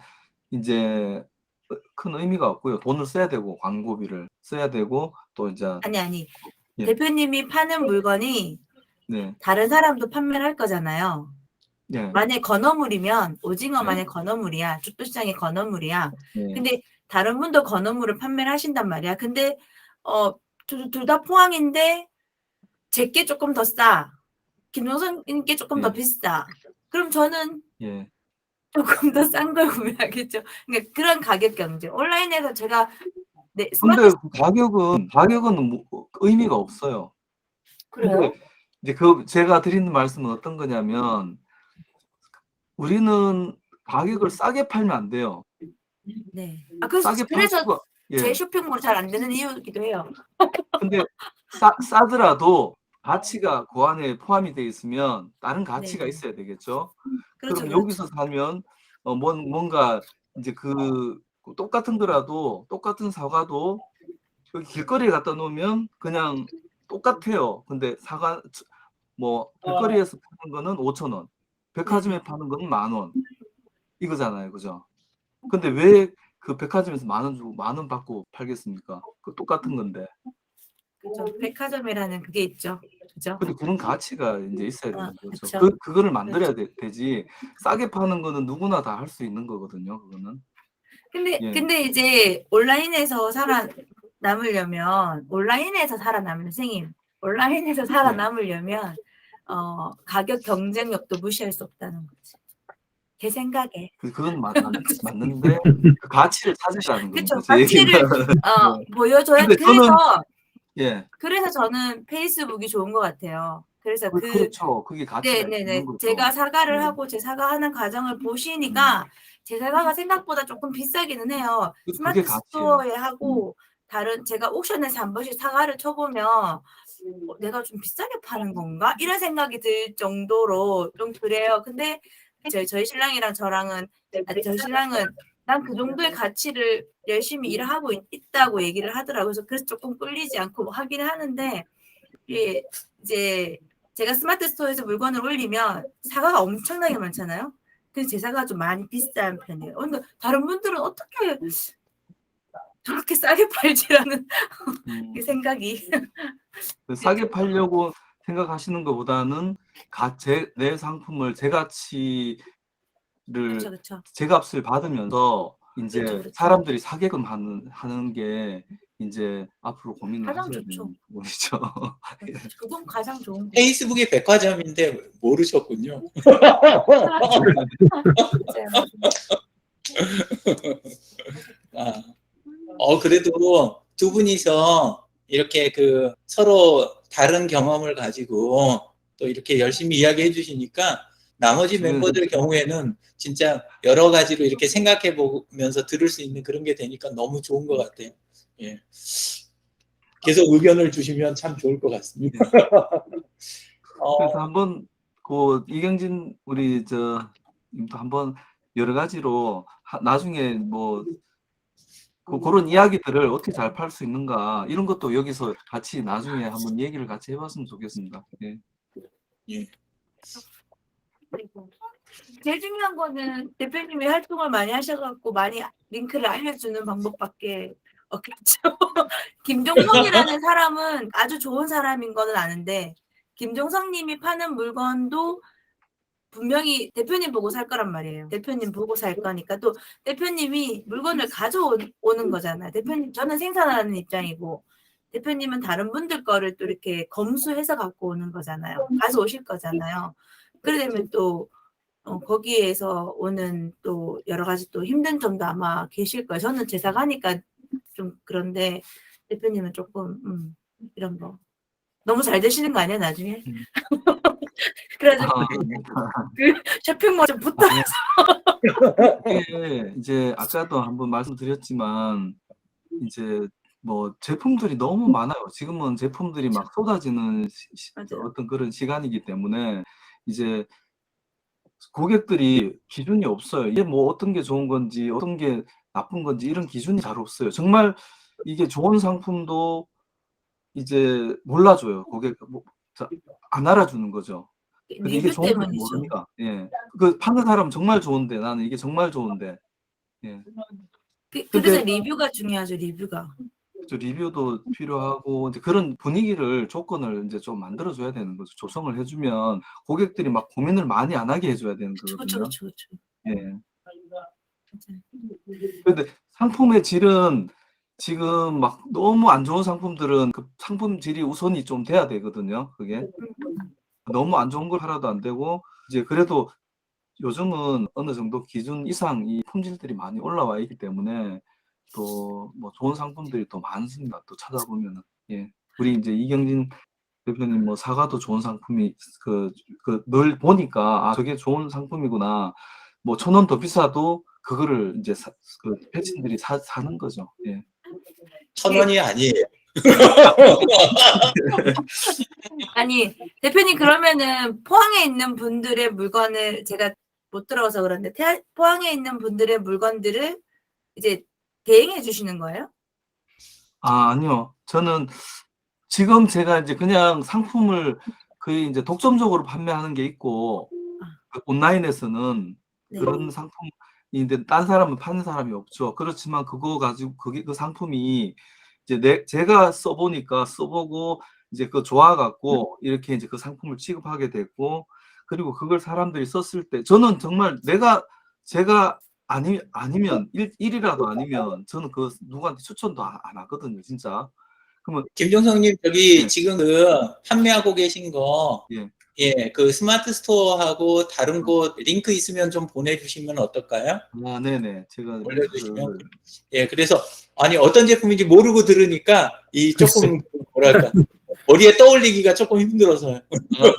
이제 큰 의미가 없고요. 돈을 써야 되고 광고비를 써야 되고 또 이제 아니. 예. 대표님이 파는 물건이 네. 다른 사람도 판매를 할 거잖아요. 네. 만약 건어물이면 오징어 네. 만약 건어물이야. 죽도시장의 건어물이야. 네. 근데 다른 분도 건어물을 판매를 하신단 말이야. 근데 둘 다 포항인데 제게 조금 더 싸. 김종선님께 조금 더 예. 비싸. 그럼 저는 예. 조금 더 싼 걸 구매하겠죠. 그러니까 그런 가격 경쟁. 온라인에서 제가 근데 가격은 뭐 의미가 없어요. 그래요? 근데 이제 제가 드리는 말씀은 어떤 거냐면 우리는 가격을 싸게 팔면 안 돼요. 네. 싸게 팔 그래서 수가 제 쇼핑몰이 잘 안 되는 이유이기도 해요. 근데 싸더라도 가치가 그 안에 포함이 돼 있으면 다른 가치가 네. 있어야 되겠죠. 그렇죠. 그럼 여기서 사면 뭔가 이제 똑같은 거라도 똑같은 사과도 여기 길거리에 갖다 놓으면 그냥 똑같아요. 근데 사과 뭐 길거리에서 파는 거는 5,000원, 백화점에 파는 거는 10,000원 이거잖아요, 그죠? 근데 왜 그 백화점에서 10,000원 주고 10,000원 받고 팔겠습니까? 그 똑같은 건데. 그렇죠. 백화점이라는 그게 있죠. 그죠? 근데 그런 가치가 이제 있어야 되는 거죠. 그쵸. 그거를 만들어야 되지. 싸게 파는 거는 누구나 다 할 수 있는 거거든요, 그거는. 예. 근데 이제 온라인에서 살아남으려면 가격 경쟁력도 무시할 수 없다는 거지. 제 생각에. 그건 맞는데 그 가치를 찾으시라는 그쵸. 겁니다. 제 얘기는. 가치를 보여줘야 근데 예. 그래서 저는 페이스북이 좋은 것 같아요. 그래서 그렇죠. 그게 가치가 있는 거죠. 제가 사과를 하고 제 사과하는 과정을 보시니까 제 사과가 생각보다 조금 비싸기는 해요. 스마트 스토어에 하고 다른 제가 옥션에서 한 번씩 사과를 쳐보면 내가 좀 비싸게 파는 건가? 이런 생각이 들 정도로 좀 그래요. 근데 저희 신랑이랑 저희 신랑은 난 그 정도의 가치를 열심히 일하고 있다고 얘기를 하더라고요. 그래서 조금 끌리지 않고 하긴 하는데 이제 제가 스마트 스토어에서 물건을 올리면 사과가 엄청나게 많잖아요. 그래서 제 사과가 좀 많이 비싼 편이에요. 그러니까 다른 분들은 어떻게 저렇게 싸게 팔지라는 생각이. 싸게 팔려고 생각하시는 것보다는 내 상품을 제 가치를 그쵸. 제 값을 받으면서 이제 그렇죠, 그렇죠. 사람들이 사게끔 하는 게 이제 앞으로 고민을 가장 하셔야 좋죠. 되는 부분이죠. 그건 가장 좋은 거. 페이스북이 백화점인데 모르셨군요. 맞아요. 아, 그래도 두 분이서 이렇게 그 서로 다른 경험을 가지고 또 이렇게 열심히 이야기해 주시니까 나머지 지금 멤버들 경우에는 진짜 여러 가지로 이렇게 생각해 보면서 들을 수 있는 그런 게 되니까 너무 좋은 것 같아요. 예. 계속 의견을 주시면 참 좋을 것 같습니다. 그래서 어, 한번 그 이경진 우리 저 님도 한번 여러 가지로 나중에 뭐 그런 이야기들을 어떻게 잘 팔 수 있는가 이런 것도 여기서 같이 나중에 한번 얘기를 같이 해봤으면 좋겠습니다. 예. 예. 그리고 제일 중요한 거는 대표님이 활동을 많이 하셔갖고 많이 링크를 알려주는 방법밖에 없겠죠. 김종성이라는 사람은 아주 좋은 사람인 거는 아는데 김종성님이 파는 물건도 분명히 대표님 보고 살 거란 말이에요. 대표님 보고 살 거니까 또 대표님이 물건을 가져오는 거잖아요. 대표님 저는 생산하는 입장이고 대표님은 다른 분들 거를 또 이렇게 검수해서 갖고 오는 거잖아요. 가서 오실 거잖아요. 그러려면 또 거기에서 오는 또 여러 가지 또 힘든 점도 아마 계실 거예요. 저는 제사가니까 좀 그런데 대표님은 조금 이런 거 너무 잘 되시는 거 아니야 나중에? 그래가지고 그 쇼핑몰 좀 붙어. 이게 이제 아까도 한번 말씀드렸지만 이제 뭐 제품들이 너무 많아요. 지금은 제품들이 막 쏟아지는 맞아요. 어떤 그런 시간이기 때문에 이제 고객들이 기준이 없어요. 이게 뭐 어떤 게 좋은 건지 어떤 게 나쁜 건지 이런 기준이 잘 없어요. 정말 이게 좋은 상품도 이제 몰라줘요. 고객 안 알아주는 거죠. 근데 이게 리뷰 좋은 건지 때문이죠. 모르니까. 예. 그 파는 사람은 정말 좋은데 나는 이게 정말 좋은데. 예. 그래서 근데 리뷰가 중요하죠. 리뷰가. 리뷰도 필요하고 이제 그런 분위기를 조건을 이제 좀 만들어줘야 되는 거죠. 조성을 해주면 고객들이 막 고민을 많이 안 하게 해줘야 되는 그렇죠, 거거든요. 그렇죠, 그렇죠. 예. 근데 상품의 질은 지금 막 너무 안 좋은 상품들은 그 상품 질이 우선이 좀 돼야 되거든요. 그게 너무 안 좋은 걸 팔아도 안 되고 이제 그래도 요즘은 어느 정도 기준 이상 이 품질들이 많이 올라와 있기 때문에 또 뭐 좋은 상품들이 또 많습니다. 또 찾아보면은 예. 우리 이제 이경진 대표님 뭐 사과도 좋은 상품이 늘 보니까 아 저게 좋은 상품이구나. 뭐 1,000원 더 비싸도 그거를 이제 그 패친들이 사는 거죠. 예. 1,000원이 아니에요. 아니 대표님 그러면은 포항에 있는 분들의 물건을 제가 못 들어가서 그런데 포항에 있는 분들의 물건들을 이제 대행해 주시는 거예요? 아, 아니요. 저는 지금 제가 이제 그냥 상품을 거의 이제 독점적으로 판매하는 게 있고 그 온라인에서는 네. 그런 상품인데 딴 사람은 파는 사람이 없죠. 그렇지만 그거 가지고 그 상품이 이제 제가 써보고 이제 그 좋아갖고 이렇게 이제 그 상품을 취급하게 됐고 그리고 그걸 사람들이 썼을 때 저는 정말 제가 아니면 일이라도 아니면 저는 그 누구한테 추천도 안 하거든요, 진짜. 그러면 김종성님, 저기 예, 지금 그 판매하고 계신 거, 예. 예, 그 스마트 스토어하고 다른 곳 링크 있으면 좀 보내주시면 어떨까요? 아, 네네. 제가 올려주시면. 링크를 예, 그래서, 아니, 어떤 제품인지 모르고 들으니까, 이 글쎄. 조금, 뭐랄까, 머리에 떠올리기가 조금 힘들어서요. 아,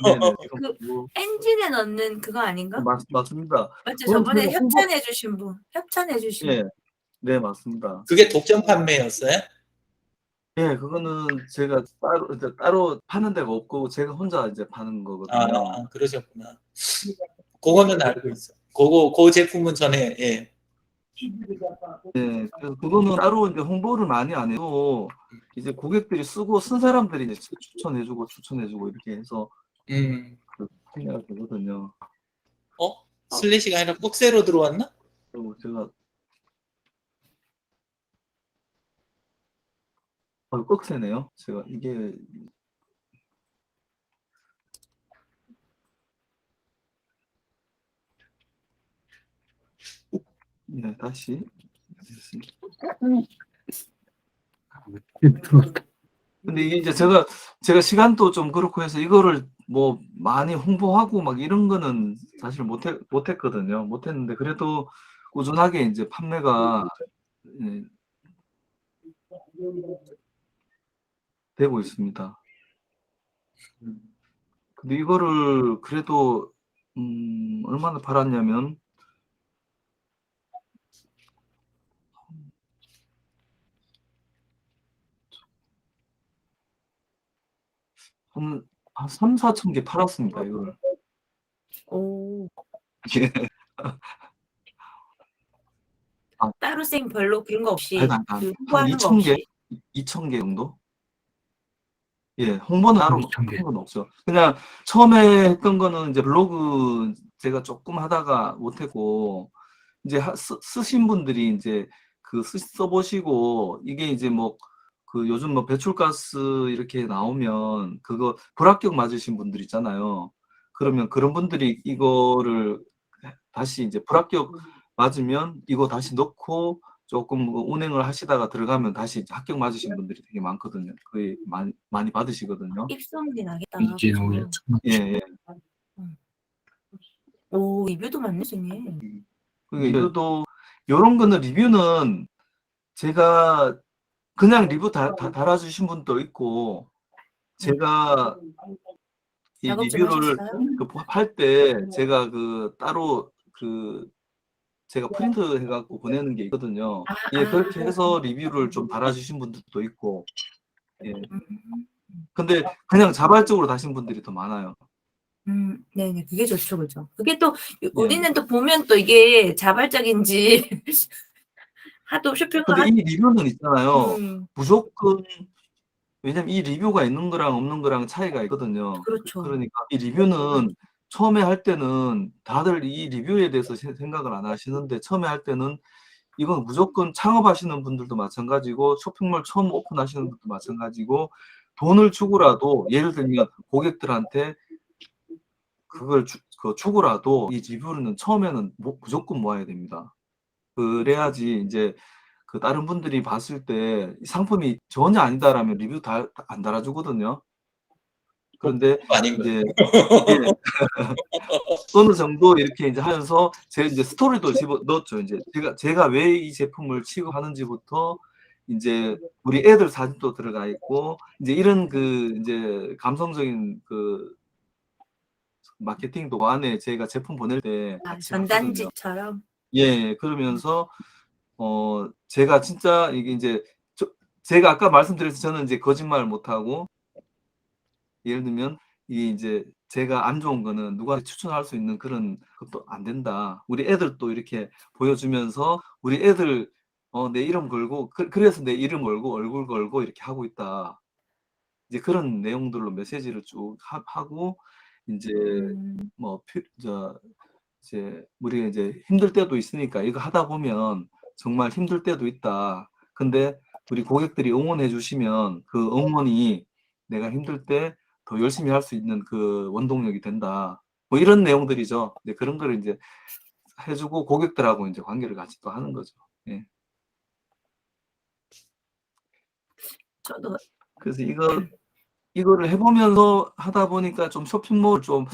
네네. 그 뭐, 엔진에 넣는 그거 아닌가? 맞습니다. 맞죠? 그건 저번에 제가 홍보, 협찬해 주신 분. 협찬해 주신 예, 분. 네, 맞습니다. 그게 독점 판매였어요? 예, 그거는 제가 따로 파는 데가 없고 제가 혼자 이제 파는 거거든요. 아, 그러셨구나. 그거는 알고 있어. 그 제품은 전에, 예. 예, 그래서 그거는 따로 이제 홍보를 많이 안 해도 이제 고객들이 쓰고 쓴 사람들이 이제 추천해주고 이렇게 해서 판매가 되거든요. 슬래시가 아니라 꼭새로 들어왔나? 그리고 제가 꺽쇠네요. 제가 이게 네, 다시 있습니다. 근데 이게 이제 제가 시간도 좀 그렇고 해서 이거를 뭐 많이 홍보하고 막 이런 거는 사실 못했거든요. 못했는데 그래도 꾸준하게 이제 판매가 예, 되고 있습니다. 근데 이거를 그래도 얼마나 팔았냐면 한 3, 4천 개 팔았습니다. 이걸. 오, 예. 따로 쌤 별로 그런 거 없이 한 그 홍보하는 거 2천 개? 없이. 2천 개 정도? 예, 홍보는 따로 2,000 개. 한 건 없죠. 그냥 처음에 했던 거는 이제 블로그 제가 조금 하다가 못했고, 이제 쓰신 분들이 이제 써보시고, 이게 이제 뭐, 그 요즘 뭐 배출가스 이렇게 나오면 그거 불합격 맞으신 분들 있잖아요. 그러면 그런 분들이 이거를 다시 이제 불합격 맞으면 이거 다시 넣고 조금 뭐 운행을 하시다가 들어가면 다시 이제 합격 맞으신 분들이 되게 많거든요. 거의 많이 받으시거든요. 입소문이 나겠다. 이제 그죠? 오히려 예, 예. 오, 리뷰도 많네, 쌤님. 리뷰도 이런 거는 리뷰는 제가 그냥 리뷰 달아주신 분도 있고 제가 이 작업 좀 리뷰를 하셨어요? 할 때 제가 따로 제가 프린트 해갖고 보내는 게 있거든요. 예, 그렇게 해서 리뷰를 좀 달아주신 분들도 있고, 예. 근데 그냥 자발적으로 다신 분들이 더 많아요. 네네, 그게 좋죠, 그죠. 그게 또, 예. 우리는 또 보면 또 이게 자발적인지, 하도 쇼핑을 근데 이 리뷰는 있잖아요. 음, 무조건, 왜냐면 이 리뷰가 있는 거랑 없는 거랑 차이가 있거든요. 그렇죠. 그러니까 이 리뷰는 처음에 할 때는 다들 이 리뷰에 대해서 생각을 안 하시는데 처음에 할 때는 이건 무조건 창업하시는 분들도 마찬가지고 쇼핑몰 처음 오픈하시는 분들도 마찬가지고 돈을 주고라도 예를 들면 고객들한테 그걸 주고라도 이 리뷰는 처음에는 무조건 모아야 됩니다. 그래야지 이제 다른 분들이 봤을 때 상품이 전혀 아니다라면 리뷰 안 달아주거든요. 그런데 아닌 거. 이제 이게 어느 정도 이렇게 이제 하면서 제 이제 스토리도 넣었죠. 이제 제가 왜 이 제품을 취급하는지부터 이제 우리 애들 사진도 들어가 있고 이제 이런 이제 감성적인 마케팅도 안에 제가 제품 보낼 때 같이 하거든요. 전단지처럼. 예, 그러면서 제가 진짜 이게 이제 제가 아까 말씀드렸듯이 저는 이제 거짓말 못 하고 예를 들면 이제 제가 안 좋은 거는 누구한테 추천할 수 있는 그런 것도 안 된다. 우리 애들도 이렇게 보여주면서 우리 애들 내 이름 걸고 그래서 내 이름 걸고 얼굴 걸고 이렇게 하고 있다. 이제 그런 내용들로 메시지를 쭉 하고 이제 뭐 이제 우리가 이제 힘들 때도 있으니까 이거 하다 보면 정말 힘들 때도 있다. 근데 우리 고객들이 응원해 주시면 그 응원이 내가 힘들 때 더 열심히 할 수 있는 그 원동력이 된다. 뭐 이런 내용들이죠. 이제 그런 거를 이제 해주고 고객들하고 이제 관계를 같이 또 하는 거죠. 예. 저도 그래서 이거를 해보면서 하다 보니까 좀 쇼핑몰 좀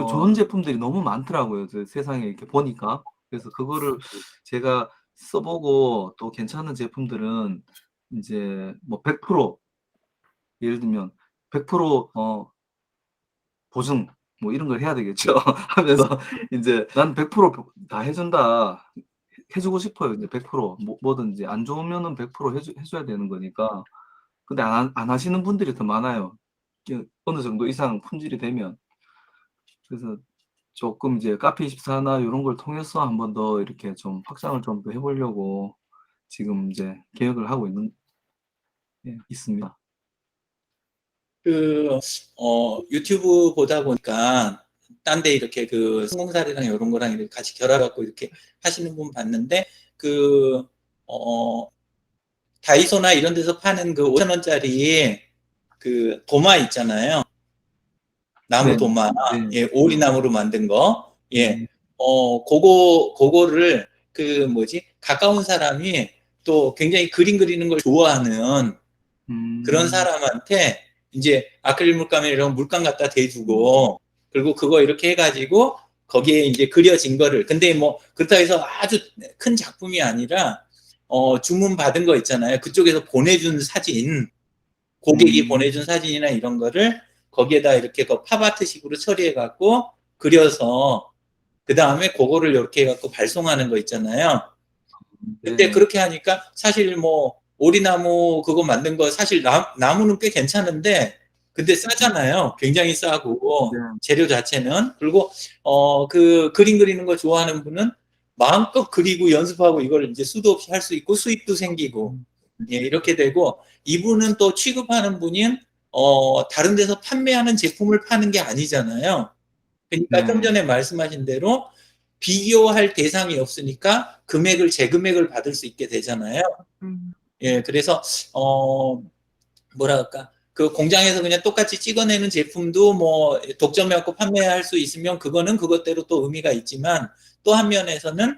좋은 제품들이 너무 많더라고요. 세상에 이렇게 보니까. 그래서 그거를 제가 써보고 또 괜찮은 제품들은 이제 뭐 100% 예를 들면 100% 보증 뭐 이런 걸 해야 되겠죠. 하면서 이제 난 100%다 해준다. 해주고 싶어요. 이제 100% 뭐든지 안 좋으면은 100% 해줘야 되는 거니까. 근데 안 하시는 분들이 더 많아요. 어느 정도 이상 품질이 되면. 그래서 조금 이제 카페24나 이런 걸 통해서 한 번 더 이렇게 좀 확장을 좀 더 해보려고 지금 이제 계획을 하고 있습니다. 유튜브 보다 보니까 딴 데 이렇게 성공 사례랑 이런 거랑 이렇게 같이 결합하고 이렇게 하시는 분 봤는데 다이소나 이런 데서 파는 5,000원짜리 도마 있잖아요. 나무 네. 도마. 네. 예, 오리나무로 만든 거. 예. 그거를 뭐지? 가까운 사람이 또 굉장히 그림 그리는 걸 좋아하는 그런 사람한테 이제 아크릴 물감에 이런 물감 갖다 대주고 그리고 그거 이렇게 해가지고 거기에 이제 그려진 거를 근데 뭐 그렇다고 해서 아주 큰 작품이 아니라 주문 받은 거 있잖아요. 그쪽에서 보내준 사진 고객이 보내준 사진이나 이런 거를 거기에다 이렇게 그 팝아트식으로 처리해갖고 그려서 그 다음에 그거를 이렇게 해갖고 발송하는 거 있잖아요. 근데 네. 그렇게 하니까 사실 뭐 오리나무 그거 만든 거 사실 나무는 꽤 괜찮은데 근데 싸잖아요. 굉장히 싸고 네. 재료 자체는 그리고 그 그림 그리는 거 좋아하는 분은 마음껏 그리고 연습하고 이걸 이제 수도 없이 할 수 있고 수입도 생기고 예, 이렇게 되고 이분은 또 취급하는 분인 다른 데서 판매하는 제품을 파는 게 아니잖아요. 그러니까 좀 전에 말씀하신 대로 비교할 대상이 없으니까 금액을 제금액을 받을 수 있게 되잖아요. 예, 그래서 뭐랄까 그 공장에서 그냥 똑같이 찍어내는 제품도 뭐 독점해갖고 판매할 수 있으면 그거는 그것대로 또 의미가 있지만 또 한 면에서는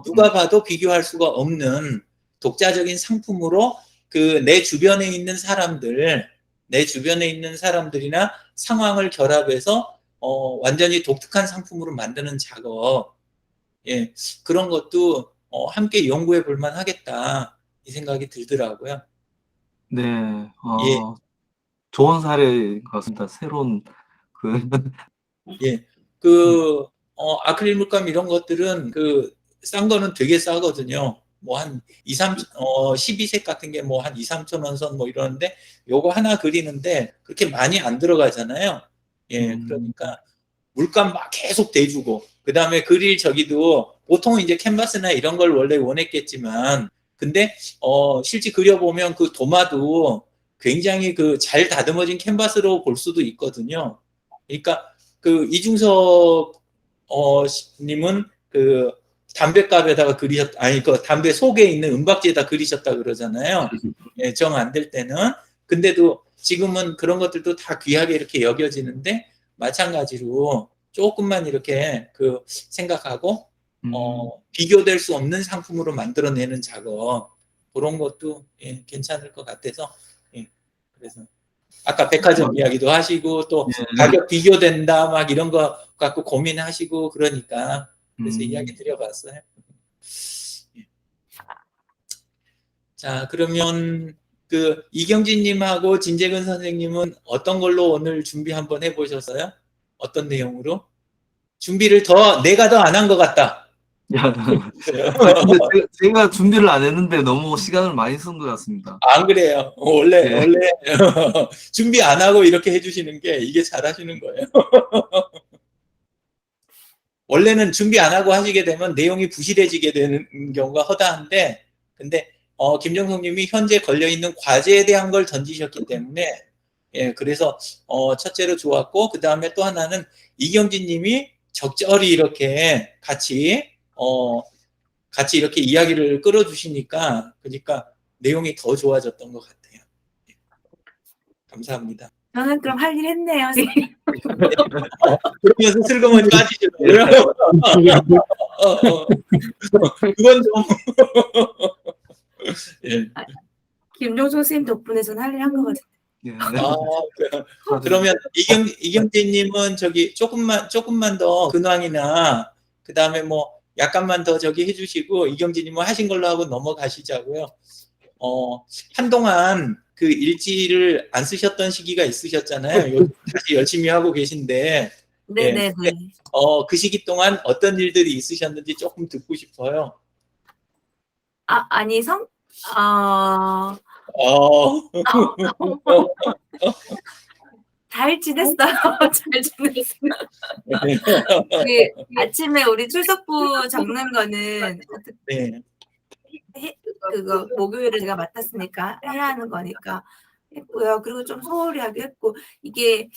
누가 봐도 비교할 수가 없는 독자적인 상품으로 그 내 주변에 있는 사람들이나 상황을 결합해서 완전히 독특한 상품으로 만드는 작업, 예, 그런 것도 함께 연구해 볼 만하겠다 이 생각이 들더라고요. 네, 예, 좋은 사례인 것 같습니다. 새로운 그 예, 그 아크릴 물감 이런 것들은 그 싼 거는 되게 싸거든요. 뭐 한 12색 같은 게 뭐 한 2, 3천 원 선 뭐 이러는데 요거 하나 그리는데 그렇게 많이 안 들어가잖아요. 예, 그러니까 물감 막 계속 대주고 그 다음에 그릴 저기도 보통은 이제 캔버스나 이런 걸 원래 원했겠지만 근데 실제 그려보면 그 도마도 굉장히 그 잘 다듬어진 캔버스로 볼 수도 있거든요. 그러니까 그 이중섭 님은 그 담배갑에다가 그 담배 속에 있는 은박지에다 그리셨다 그러잖아요. 예, 정 안 될 때는. 근데도 지금은 그런 것들도 다 귀하게 이렇게 여겨지는데 마찬가지로 조금만 이렇게 그 생각하고 비교될 수 없는 상품으로 만들어내는 작업 그런 것도 예, 괜찮을 것 같아서 예, 그래서 아까 백화점 이야기도 하시고 또 가격 비교된다 막 이런 거 갖고 고민하시고 그러니까 그래서 이야기 드려봤어요. 예. 자 그러면 그 이경진님하고 진재근 선생님은 어떤 걸로 오늘 준비 한번 해보셨어요? 어떤 내용으로? 준비를 내가 더 안 한 것 같다. 야, 근데 제가 준비를 안 했는데 너무 시간을 많이 쓴 것 같습니다. 안 그래요. 원래 네. 준비 안 하고 이렇게 해주시는 게 이게 잘하시는 거예요. 원래는 준비 안 하고 하시게 되면 내용이 부실해지게 되는 경우가 허다한데 근데 김정숙님이 현재 걸려있는 과제에 대한 걸 던지셨기 때문에 예, 그래서 첫째로 좋았고 그 다음에 또 하나는 이경진님이 적절히 이렇게 같이 이렇게 이야기를 끌어주시니까 그러니까 내용이 더 좋아졌던 것 같아요. 예. 감사합니다. 저는 그럼 할 일 했네요. 그러면서 슬그머니 빠지시더라고요. 그건 좀 예. 김종석 선생님 덕분에 저는 할 일 한 것 같아요. 예. 그러면 이경진님은 저기 조금만 더 근황이나 그 다음에 뭐 약간만 더 저기 해주시고 이경진님은 하신 걸로 하고 넘어가시자고요. 한동안 그 일지를 안 쓰셨던 시기가 있으셨잖아요. 요즘 다시 열심히 하고 계신데 네네네. 예. 그 시기 동안 어떤 일들이 있으셨는지 조금 듣고 싶어요. 아니 잘 지냈어요. 잘 지냈어요. 그 아침에 우리 출석부 적는 거는 네. 그거 목요일을 제가 맡았으니까 해야 하는 거니까 했고요. 그리고 좀 소홀히 하게 했고 이게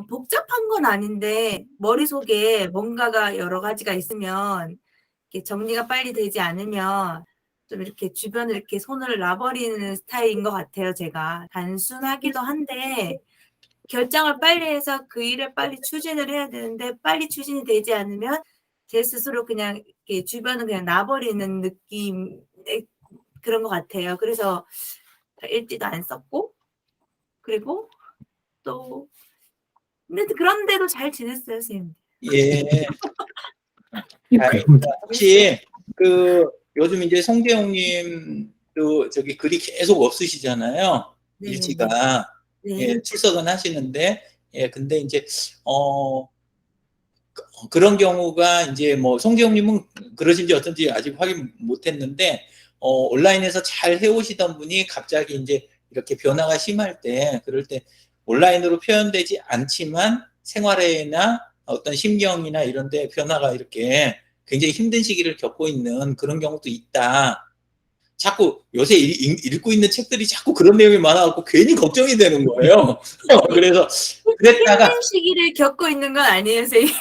복잡한 건 아닌데 머릿속에 뭔가가 여러 가지가 있으면 이렇게 정리가 빨리 되지 않으면 좀 이렇게 주변을 이렇게 손을 놔버리는 스타일인 것 같아요. 제가 단순하기도 한데 결정을 빨리 해서 그 일을 빨리 추진을 해야 되는데 빨리 추진이 되지 않으면 제 스스로 그냥 이렇게 주변을 그냥 놔버리는 느낌의 그런 것 같아요. 그래서 일지도 안 썼고, 그리고 또 근데 그런데도 잘 지냈어요, 선생님. 예. 다행입니다. 혹시 그 요즘 이제 송재용님도 저기 글이 계속 없으시잖아요. 네네네. 일지가 네. 예, 출석은 하시는데 예, 근데 이제 그런 경우가 이제 뭐 송재용님은 그러신지 어쩐지 아직 확인 못했는데 온라인에서 잘 해오시던 분이 갑자기 이제 이렇게 변화가 심할 때 그럴 때 온라인으로 표현되지 않지만 생활에나 어떤 심경이나 이런 데 변화가 이렇게 굉장히 힘든 시기를 겪고 있는 그런 경우도 있다. 자꾸 요새 읽고 있는 책들이 자꾸 그런 내용이 많아갖고 괜히 걱정이 되는 거예요. 그래서 그랬다가 힘든 시기를 겪고 있는 건 아니에요, 선생님.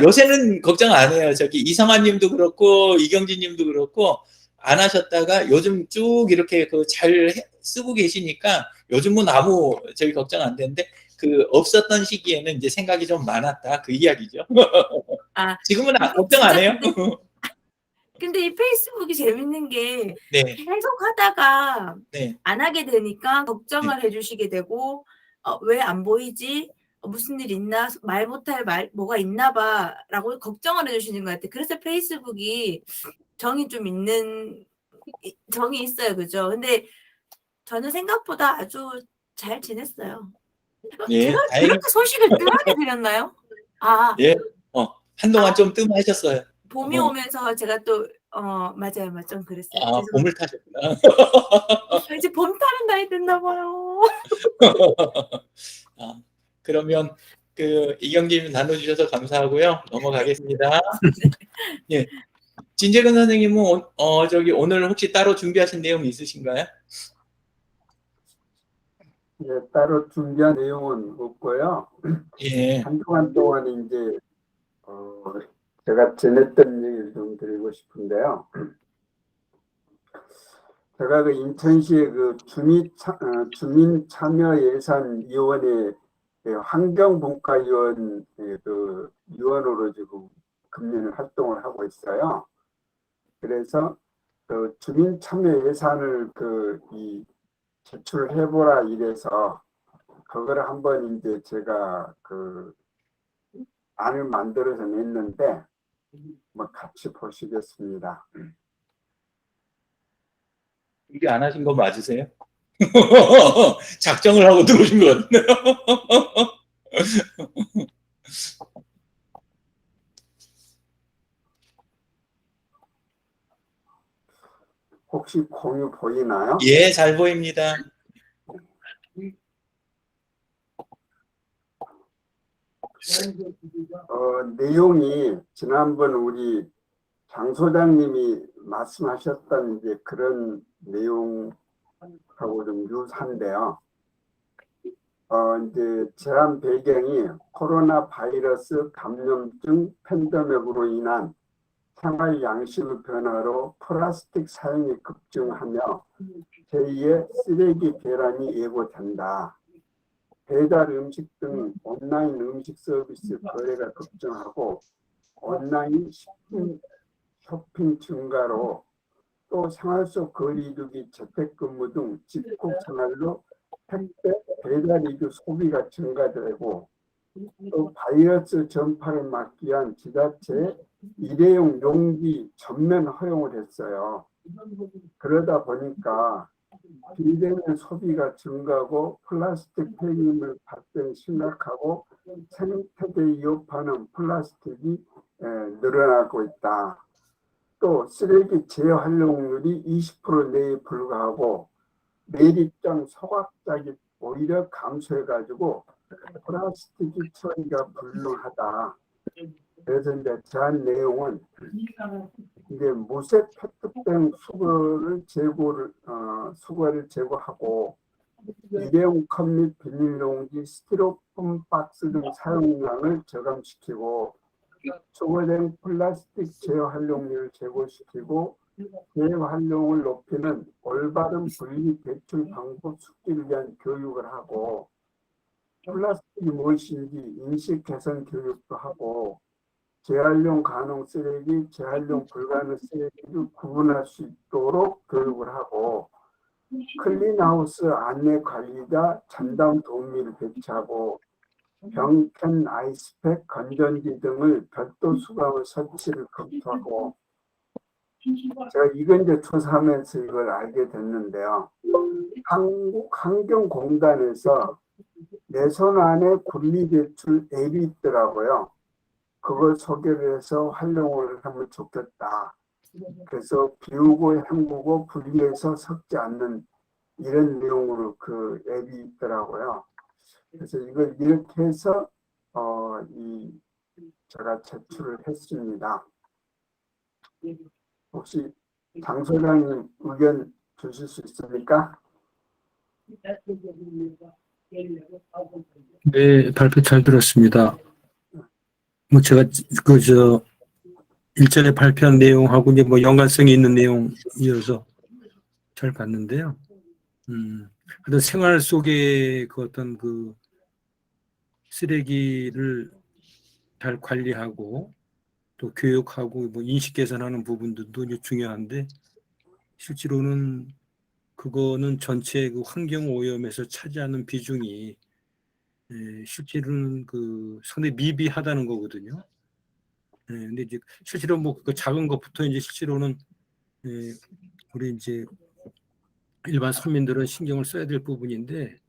요새는 걱정 안 해요. 저기 이성환님도 그렇고 이경진님도 그렇고 안 하셨다가 요즘 쭉 이렇게 그 잘 쓰고 계시니까 요즘은 아무 저기 걱정 안 되는데 그 없었던 시기에는 이제 생각이 좀 많았다 그 이야기죠. 아, 지금은 걱정 안 해요. 근데 이 페이스북이 재밌는 게 네, 계속 하다가 네, 안 하게 되니까 네. 걱정을 해주시게 되고 왜 안 보이지? 무슨 일 있나? 말 못할 뭐가 있나 봐 라고 걱정을 해주시는 것 같아요. 그래서 페이스북이 정이 좀 있는 정이 있어요. 그죠? 근데 저는 생각보다 아주 잘 지냈어요. 예, 제가 다행히 그렇게 소식을 뜸하게 드렸나요? 아, 예, 한동안 좀 뜸하셨어요. 봄이 오면서 제가 또 맞아요. 좀 그랬어요. 죄송합니다. 봄을 타셨구나. 이제 봄 타는 나이 됐나 봐요. 그러면 그 이경진 나눠주셔서 감사하고요. 넘어가겠습니다. 예, 진재근 선생님은 저기 오늘 혹시 따로 준비하신 내용 있으신가요? 예, 따로 준비한 내용은 없고요. 예, 한동안 동안 이제 제가 지냈던 얘기를 좀 드리고 싶은데요. 제가 그 인천시의 그 주민참여예산위원회 환경분과위원 그 위원으로 지금 금년 활동을 하고 있어요. 그래서 그 주민참여예산을 이 제출해보라 이래서 그거를 한번 이제 제가 그 안을 만들어서 냈는데 뭐 같이 보시겠습니다. 준비 안 하신 거 맞으세요? 작정을 하고 들어오신 것 같네요. 혹시 공유 보이나요? 예, 잘 보입니다. 내용이 지난번 우리 장 소장님이 말씀하셨던 이제 그런 내용하고 좀 유사한데요. 이제 제한 배경이 코로나 바이러스 감염증 팬데믹으로 인한 생활 양식 변화로 플라스틱 사용이 급증하며 제2의 쓰레기 대란이 예고된다. 배달 음식 등 온라인 음식 서비스 거래가 급증하고 온라인 쇼핑 증가로 또 생활 속 거리두기, 재택근무 등 집콕 생활로 택배, 배달이주 소비가 증가되고 또 바이러스 전파를 막기 위한 지자체의 일회용 용기 전면 허용을 했어요. 그러다 보니까 비대면 소비가 증가하고 플라스틱 폐기물 발생이 심각하고 생태계 위협하는 플라스틱이 늘어나고 있다. 또 쓰레기 재활용률이 20% 내에 불과하고 내립장 소각작이 오히려 감소해가지고 플라스틱 처리가 불능하다. 그래서 이제 제한 내용은 이제 무색 페트병 수거를 제고하고 일회용 컵 및 비닐용기, 스티로폼 박스 등 사용량을 저감시키고 수거된 플라스틱 재활용률을 제고시키고 재활용을 높이는 올바른 분리 배출 방법 숙지를 위한 교육을 하고 플라스틱이 무엇인지 인식 개선 교육도 하고 재활용 가능 쓰레기, 재활용 불가능 쓰레기를 구분할 수 있도록 교육을 하고 클린하우스 안내 관리자 전담 도우미를 배치하고 병캔, 아이스팩, 건전지 등을 별도 수거함을 설치를 검토하고 제가 이건 이제 조사하면서 이걸 알게 됐는데요. 한국환경공단에서 내 손 안에 분리배출 앱이 있더라고요. 그걸 소개를 해서 활용을 하면 좋겠다. 그래서 비우고 헹구고 분리해서 섞지 않는 이런 내용으로 그 앱이 있더라고요. 그래서 이걸 이렇게 해서 제가 제출을 했습니다. 혹시 장 소장님 의견 주실 수 있습니까? 네, 발표 잘 들었습니다. 뭐 제가 일전에 발표한 내용하고 이제 뭐 연관성이 있는 내용이어서 잘 봤는데요. 하여튼 생활 속에 그 어떤 그 쓰레기를 잘 관리하고 또 교육하고 뭐 인식 개선하는 부분들도 이제 중요한데 실제로는 그거는 전체 그 환경 오염에서 차지하는 비중이 실제로는 그 상당히 미비하다는 거거든요. 근데 이제 실제로 뭐 그 작은 것부터 이제 실제로는 우리 이제 일반 서민들은 신경을 써야 될 부분인데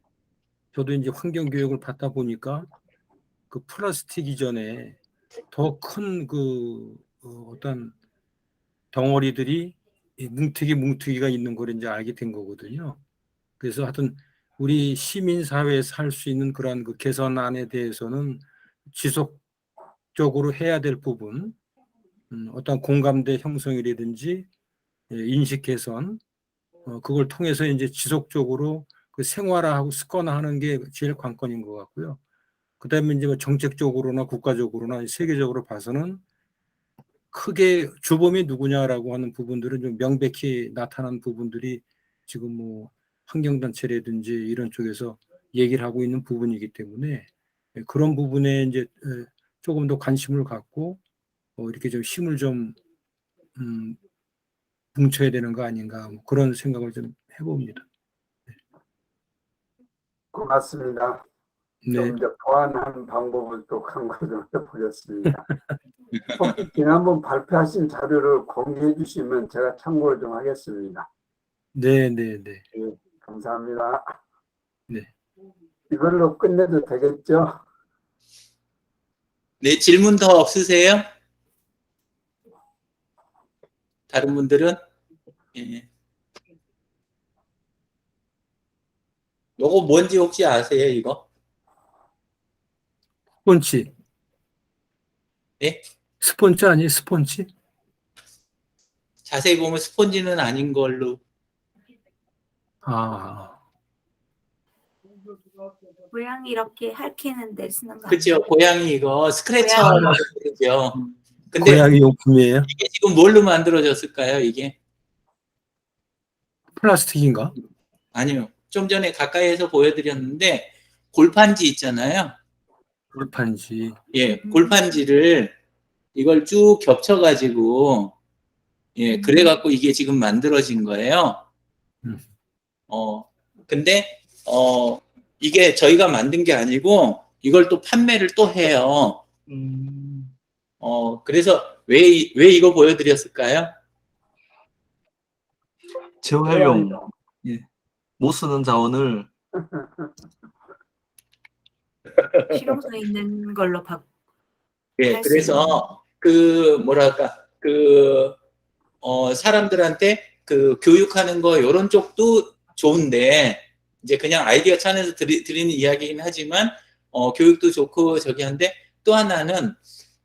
저도 이제 환경 교육을 받다 보니까 그 플라스틱 이전에 더 큰 그 어떤 덩어리들이 뭉티기가 있는 걸 이제 알게 된 거거든요. 그래서 하여튼 우리 시민 사회에서 할 수 있는 그러한 그 개선안에 대해서는 지속적으로 해야 될 부분, 어떤 공감대 형성이라든지 인식 개선, 그걸 통해서 이제 지속적으로 그 생활화하고 습관화하는 게 제일 관건인 것 같고요. 그다음에 이제 뭐 정책적으로나 국가적으로나 세계적으로 봐서는 크게 주범이 누구냐라고 하는 부분들은 좀 명백히 나타난 부분들이 지금 뭐 환경단체라든지 이런 쪽에서 얘기를 하고 있는 부분이기 때문에 그런 부분에 이제 조금 더 관심을 갖고 이렇게 좀 힘을 좀 뭉쳐야 되는 거 아닌가 뭐 그런 생각을 좀 해봅니다. 고맙습니다. 네. 좀 이제 보완하는 방법을 또 강구 좀 해보겠습니다. 혹시 지난번 발표하신 자료를 공유해 주시면 제가 참고를 좀 하겠습니다. 네. 감사합니다. 네. 이걸로 끝내도 되겠죠? 네, 질문 더 없으세요? 다른 분들은? 예. 요거 뭔지 혹시 아세요, 이거? 스폰지. 예? 스폰지 아니에요? 스폰지? 자세히 보면 스폰지는 아닌 걸로. 고양이 이렇게 핥히는데 쓰는 거 그죠? 아니에요? 고양이 이거 스크래쳐라고 부르죠. 근데 고양이 용품이에요? 이게 지금 뭘로 만들어졌을까요, 이게? 플라스틱인가? 아니요. 좀 전에 가까이에서 보여드렸는데 골판지 있잖아요. 골판지. 예, 골판지를 이걸 쭉 겹쳐가지고 예, 그래갖고 이게 지금 만들어진 거예요. 근데 이게 저희가 만든 게 아니고 이걸 또 판매를 또 해요. 그래서 왜 이거 보여드렸을까요? 재활용, 못 쓰는 자원을 실용성 있는 걸로 예, 할수 그래서 그 뭐랄까 사람들한테 그 교육하는 거 이런 쪽도 좋은데 이제 그냥 아이디어 차원에서 드리는 이야기긴 하지만 교육도 좋고 저기 한데 또 하나는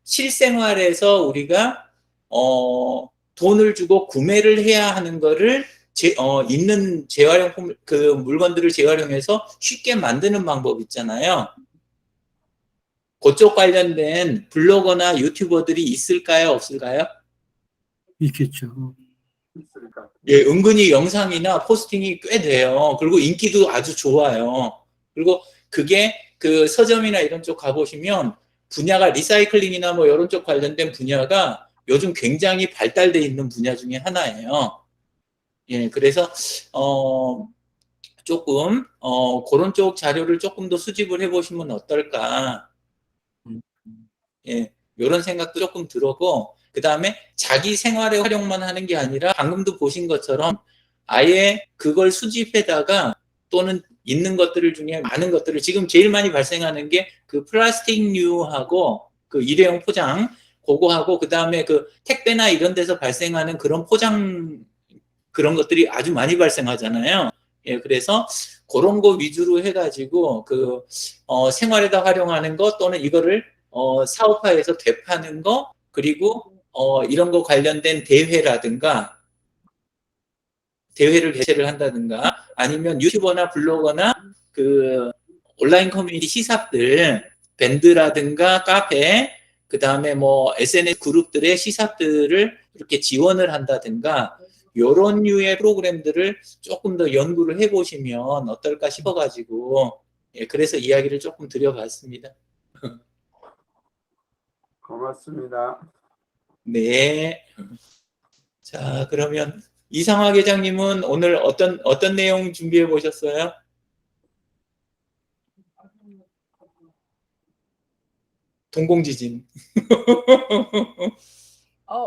실생활에서 우리가 돈을 주고 구매를 해야 하는 거를 있는 재활용품 그 물건들을 재활용해서 쉽게 만드는 방법 있잖아요. 그쪽 관련된 블로거나 유튜버들이 있을까요? 없을까요? 있겠죠. 예, 은근히 영상이나 포스팅이 꽤 돼요. 그리고 인기도 아주 좋아요. 그리고 그게 그 서점이나 이런 쪽 가보시면 분야가 리사이클링이나 뭐 이런 쪽 관련된 분야가 요즘 굉장히 발달돼 있는 분야 중에 하나예요. 예, 그래서 조금 그런 쪽 자료를 조금 더 수집을 해보시면 어떨까. 예, 이런 생각도 조금 들었고, 그 다음에 자기 생활에 활용만 하는 게 아니라 방금도 보신 것처럼 아예 그걸 수집해다가 또는 있는 것들을 중에 많은 것들을 지금 제일 많이 발생하는 게 그 플라스틱류하고 그 일회용 포장 그거하고 그 다음에 그 택배나 이런 데서 발생하는 그런 포장 그런 것들이 아주 많이 발생하잖아요. 예, 그래서 그런 거 위주로 해가지고 그 생활에다 활용하는 것 또는 이거를 사업화해서 되파는 거 그리고 이런 거 관련된 대회라든가 대회를 개최를 한다든가 아니면 유튜버나 블로거나 그 온라인 커뮤니티 시삽들 밴드라든가 카페 그 다음에 뭐 SNS 그룹들의 시삽들을 이렇게 지원을 한다든가 요런 류의 프로그램들을 조금 더 연구를 해보시면 어떨까 싶어가지고 예, 그래서 이야기를 조금 드려봤습니다. 고맙습니다. 네. 자, 그러면 이상화 계장님은 오늘 어떤 내용 준비해 보셨어요? 동공지진.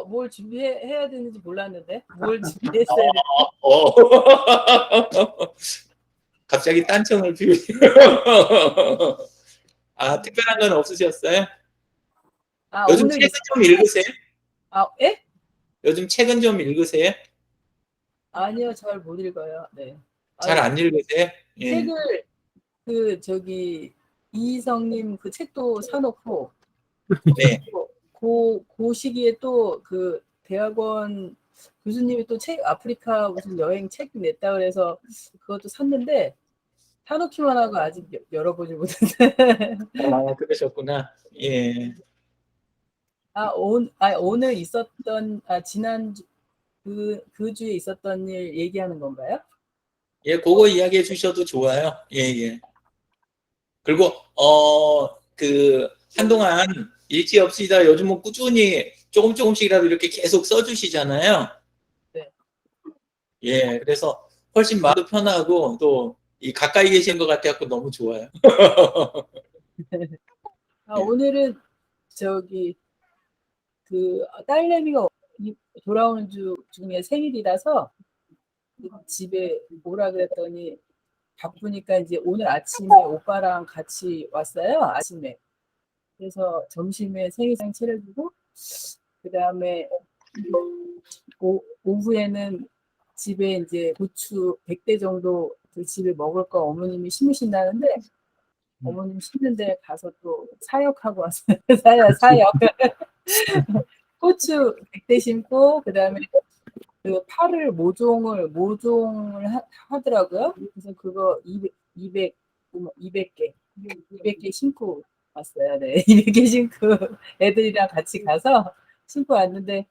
뭘 준비해야 되는지 몰랐는데 뭘 준비했어야 돼. 갑자기 딴청을 피우. 아, 특별한 건 없으셨어요? 요즘 오늘 책은 좀 읽으세요? 예? 요즘 책은 좀 읽으세요? 아니요, 잘 못 읽어요. 네. 잘 안 읽으세요? 예. 책을 이희성님 그 책도 사놓고 네. 그 시기에 또 그 대학원 교수님이 또 책 아프리카 무슨 여행 책 냈다 그래서 그것도 샀는데 사놓기만 하고 아직 열어보지 못했는데. 그러셨구나. 예. 오늘 있었던 지난 그 주에 있었던 일 얘기하는 건가요? 예, 그거 이야기해 주셔도 좋아요. 예, 예. 그리고 한동안 일지 없이다 요즘은 꾸준히 조금씩이라도 이렇게 계속 써주시잖아요. 네. 예, 그래서 훨씬 마음도 편하고 또 이 가까이 계신 것 같아서 너무 좋아요. 오늘은 딸내미가 돌아오는 중에 생일이라서 집에 오라 그랬더니 바쁘니까 이제 오늘 아침에 오빠랑 같이 왔어요. 아침에. 그래서 점심에 생일상 차려주고 그 다음에 오후에는 집에 이제 고추 100대 정도 그 집에 먹을 거 어머님이 심으신다는데 어머님 심는데 가서 또 사역하고 왔어요. 사역. 고추 100대 심고 그다음에 그 파를 모종을 하더라고요. 그래서 그거 200개 심고 왔어요. 네. 200개 심고 애들이랑 같이 가서 심고 왔는데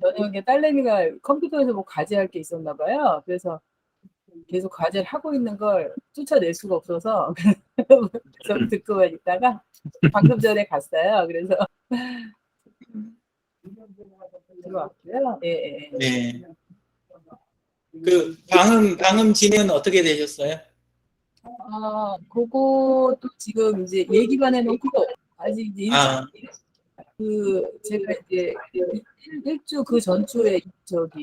저녁에 딸내미가 컴퓨터에서 뭐 과제할 게 있었나 봐요. 그래서 계속 과제를 하고 있는 걸 쫓아낼 수가 없어서 좀 듣고만 있다가 방금 전에 갔어요. 그래서 들어왔고요. 예. 네. 그 방음 진행은 어떻게 되셨어요? 그것도 지금 이제 얘기만 해놓고 아직 이제 제가 이제 일주 그 전주에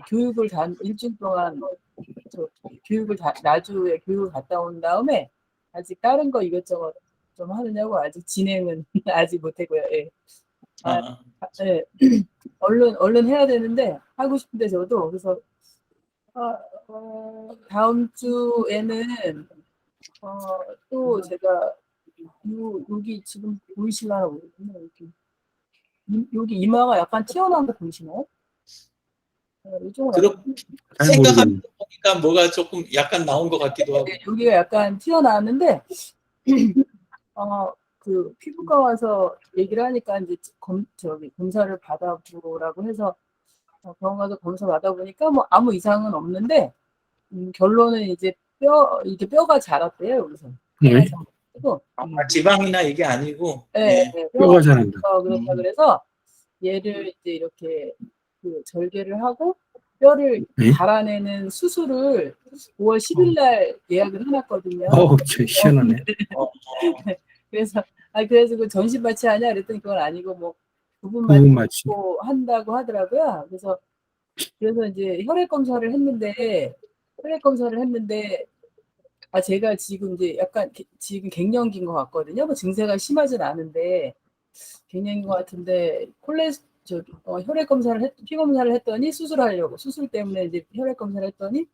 교육을 일주일 동안 나주에 교육을 갔다 온 다음에 아직 다른 거 이것저것 좀 하느냐고 아직 진행은 아직 못했고요. 예. 예. 얼른 해야 되는데 하고 싶은데 저도 그래서 다음 주에는 또 제가 여기 지금 보이시려나 모르겠네요. 여기 이마가 약간 튀어나온 거 보이시나요? 생각하면 보니까 뭐가 조금 약간 나온 것 같기도 하고. 네, 여기가 약간 튀어나왔는데 그 피부과 와서 얘기를 하니까 이제 검사를 받아보라고 해서 병원 가서 검사 받아보니까 뭐 아무 이상은 없는데 결론은 이제 뼈가 자랐대요. 여기서. 있어가지고. 지방이나 이게 아니고. 네, 뼈가 자란다. 그렇다 그래서 얘를 이제 이렇게 그 절개를 하고 뼈를 네? 갈아내는 수술을 5월 10일 날 예약을 해놨거든요. 저 희한하네. 그래서 그래서 그 전신 마취 하냐 그랬더니 그건 아니고 뭐 부분 부분 마취. 마취고 한다고 하더라고요. 그래서 이제 혈액 검사를 했는데 제가 지금 이제 약간 지금 갱년기인 것 같거든요. 뭐 증세가 심하진 않은데 갱년기인 것 같은데 혈액 검사를 피 검사를 했더니 수술하려고 수술 때문에 이제 혈액 검사를 했더니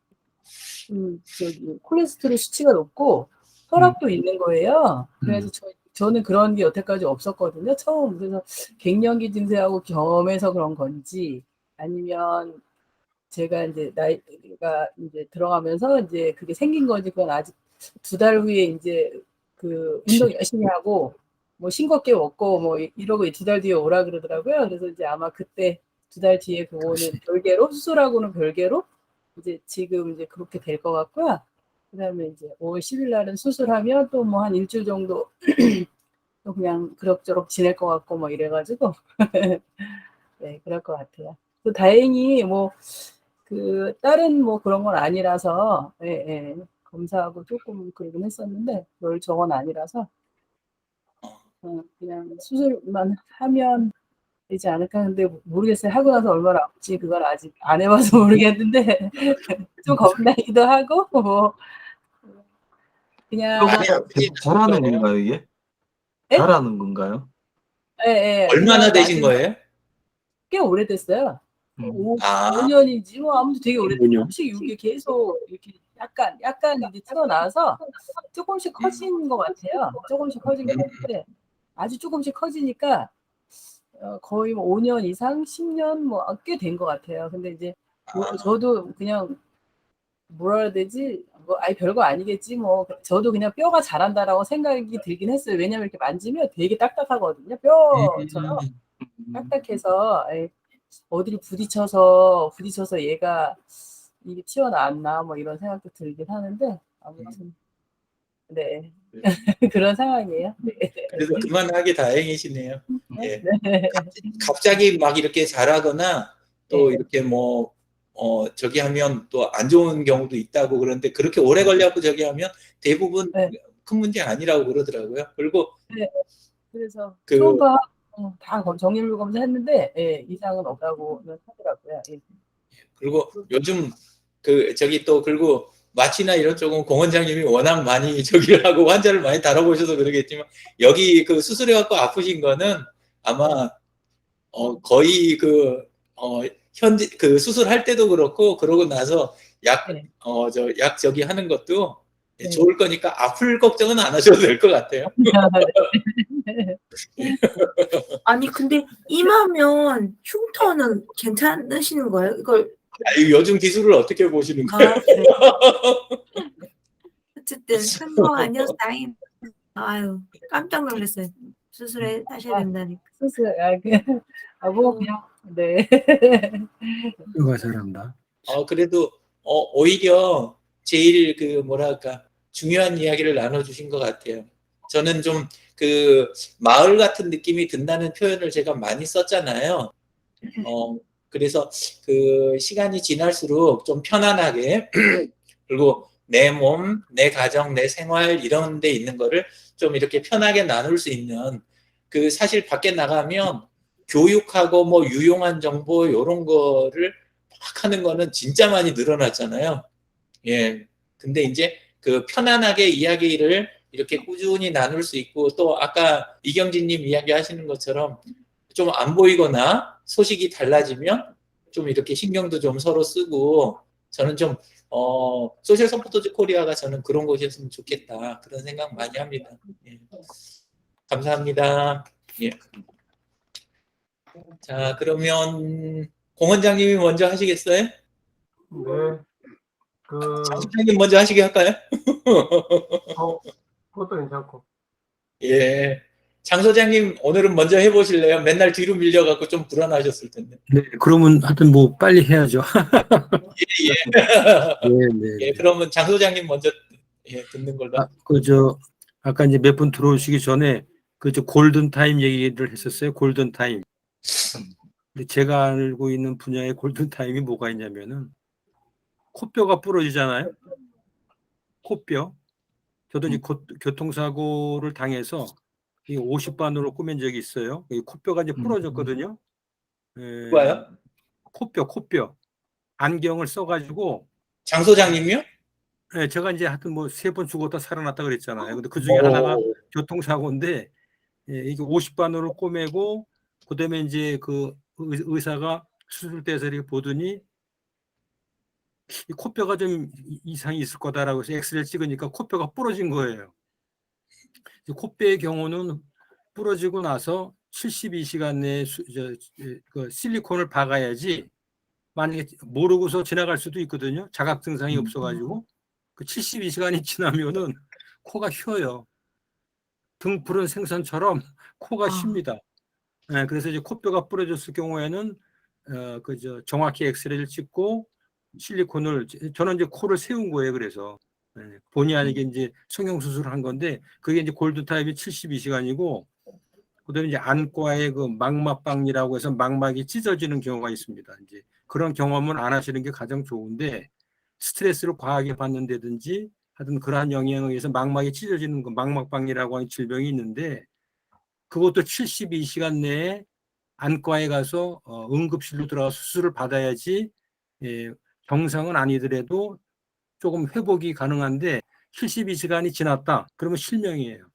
콜레스테롤 수치가 높고 혈압도 있는 거예요. 그래서 저는 그런 게 여태까지 없었거든요. 처음. 그래서 갱년기 증세하고 겸해서 그런 건지 아니면 제가 이제 나이가 이제 들어가면서 이제 그게 생긴 건지 그건 아직 2달 후에 이제 그 운동 열심히 하고 뭐 싱겁게 먹고 뭐 이러고 2달 뒤에 오라 그러더라고요. 그래서 이제 아마 그때 2달 뒤에 그거는 별개로 수술하고는 별개로 이제 지금 이제 그렇게 될 것 같고요. 그다음에 이제 5월 10일 날은 수술하면 또 뭐 한 일주일 정도 또 그냥 그럭저럭 지낼 것 같고 뭐 이래가지고 네 그럴 것 같아요. 또 다행히 뭐 그 다른 뭐 그런 건 아니라서 검사하고 조금 그러긴 했었는데 별 저건 아니라서 그냥 수술만 하면 되지 않을까. 근데 모르겠어요. 하고 나서 얼마나 아플지 그걸 아직 안 해봐서 모르겠는데 좀 겁나기도 하고 뭐 그냥 잘하는 건가요 이게? 예? 잘하는 건가요? 얼마나 그냥 되신 거예요? 꽤 오래됐어요. 아. 5년인지 뭐 아무튼 되게 오래됐어요. 5년. 조금씩 이렇게 계속 이렇게 약간 이제 튀어나와서 조금씩 커진 것 같아요. 조금씩 커진 것 같은데 아주 조금씩 커지니까 거의 뭐 5년 이상, 10년 뭐 꽤 된 것 같아요. 근데 이제 저도 그냥 뭐라 해야 되지? 뭐 아예 별거 아니겠지 뭐 저도 그냥 뼈가 자란다라고 생각이 들긴 했어요. 왜냐면 이렇게 만지면 되게 딱딱하거든요. 뼈처럼 딱딱해서 어디를 부딪혀서 얘가 이게 튀어나왔나 뭐 이런 생각도 들긴 하는데 아무튼 네 그런 상황이에요. 네. 그래도 그만하기 다행이시네요. 예. 네. 갑자기 막 이렇게 잘하거나 또 네. 이렇게 뭐 저기 하면 또 안 좋은 경우도 있다고 그러는데 그렇게 오래 걸려갖고 저기 하면 대부분 네. 큰 문제 아니라고 그러더라고요. 그리고 네. 그래서 그- 초음파 다 정밀 검사했는데 이상은 없다고 하더라고요. 예. 그리고 요즘 그리고 마취나 이런 쪽은 공 원장님이 워낙 많이 저기를 하고 환자를 많이 다뤄보셔서 그러겠지만 여기 그 수술해갖고 아프신 거는 아마 거의 현재 그 수술할 때도 그렇고 그러고 나서 약 저기 하는 것도 네. 좋을 거니까 아플 걱정은 안 하셔도 될 것 같아요. 아니 근데 임하면 흉터는 괜찮으시는 거예요? 이걸 요즘 기술을 어떻게 보시는 거예요? 그래요? 어쨌든 큰 거 아니어서 다행입니다. 아유 깜짝 놀랐어요. 수술해 하셔야 된다니까. 수술 뭐 그냥 네. 뼈가 자란다. 그래도 오히려 제일 그 뭐랄까 중요한 이야기를 나눠주신 것 같아요. 저는 좀 그 마을 같은 느낌이 든다는 표현을 제가 많이 썼잖아요. 그래서 그 시간이 지날수록 좀 편안하게 그리고 내 몸, 내 가정, 내 생활 이런 데 있는 거를 좀 이렇게 편하게 나눌 수 있는 그 사실 밖에 나가면 교육하고 뭐 유용한 정보 이런 거를 막 하는 거는 진짜 많이 늘어났잖아요. 예. 근데 이제 그 편안하게 이야기를 이렇게 꾸준히 나눌 수 있고 또 아까 이경진님 이야기 하시는 것처럼 좀 안 보이거나 소식이 달라지면 좀 이렇게 신경도 좀 서로 쓰고 저는 좀 소셜 서포터즈 코리아가 저는 그런 곳이었으면 좋겠다 그런 생각 많이 합니다. 예. 감사합니다. 예. 자 그러면 공 원장님이 먼저 하시겠어요? 네. 장 소장님 먼저 하시게 할까요? 그것도 괜찮고. 예. 장 소장님 오늘은 먼저 해보실래요? 맨날 뒤로 밀려갖고 좀 불안하셨을 텐데. 네, 그러면 하여튼 뭐 빨리 해야죠. 예. 네, 네. 예. 그러면 장 소장님 먼저 듣는 걸로. 아까 이제 몇 분 들어오시기 전에 그 골든 타임 얘기를 했었어요. 골든 타임. 근데 제가 알고 있는 분야의 골든 타임이 뭐가 있냐면은 코뼈가 부러지잖아요. 코뼈. 저도 이제 교통사고를 당해서 50반으로 꼬맨 적이 있어요. 이 코뼈가 이제 부러졌거든요. 에, 누가요? 코뼈. 안경을 써가지고 장 소장님요? 예, 제가 이제 하여튼 뭐 3번 죽었다 살아났다 그랬잖아요. 근데 그 중에 하나가 교통사고인데 예, 이게 50반으로 꼬매고 그다음에 이제 그 의사가 수술대에서 이렇게 보더니 이 코뼈가 좀 이상이 있을 거다라고 해서 엑스레이를 찍으니까 코뼈가 부러진 거예요. 코뼈의 경우는 부러지고 나서 72시간 내에 그 실리콘을 박아야지 만약에 모르고서 지나갈 수도 있거든요. 자각 증상이 없어가지고 그 72시간이 지나면은 코가 휘어요. 등푸른 생선처럼 코가 쉽니다. 네, 그래서 이제 코뼈가 부러졌을 경우에는 정확히 엑스레이를 찍고 실리콘을 저는 이제 코를 세운 거예요. 그래서 네, 본의 아니게 이제 성형 수술을 한 건데 그게 이제 골드 타임이 72시간이고 그다음에 이제 안과의 그 망막박리라고 해서 망막이 찢어지는 경우가 있습니다. 이제 그런 경험은 안 하시는 게 가장 좋은데 스트레스를 과하게 받는다든지 하여튼 그러한 영향에 의해서 망막이 찢어지는 거 망막박리라고 하는 질병이 있는데 그것도 72시간 내에 안과에 가서 응급실로 들어가서 수술을 받아야지 예, 정상은 아니더라도 조금 회복이 가능한데 72시간이 지났다 그러면 실명이에요.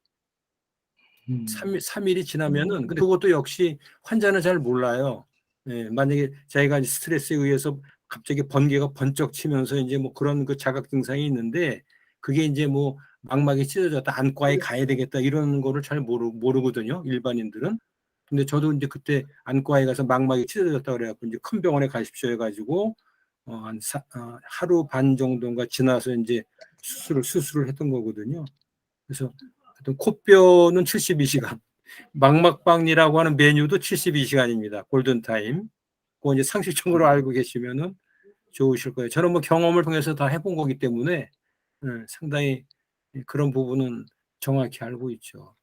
3일이 지나면은 근데 그것도 역시 환자는 잘 몰라요. 예, 만약에 자기가 스트레스에 의해서 갑자기 번개가 번쩍 치면서 이제 뭐 그런 그 자각 증상이 있는데 그게 이제 뭐 망막이 찢어졌다 안과에 가야 되겠다 이런 거를 잘 모르거든요. 일반인들은. 근데 저도 이제 그때 안과에 가서 망막이 찢어졌다 그래갖고 이제 큰 병원에 가십시오 해가지고 하루 반 정도가 지나서 이제 수술을 했던 거거든요. 그래서 하여튼 코뼈는 72시간, 망막박리라고 하는 메뉴도 72시간입니다. 골든타임. 그거 이제 상식적으로 알고 계시면은 좋으실 거예요. 저는 뭐 경험을 통해서 다 해본 거기 때문에 상당히 그런 부분은 정확히 알고 있죠.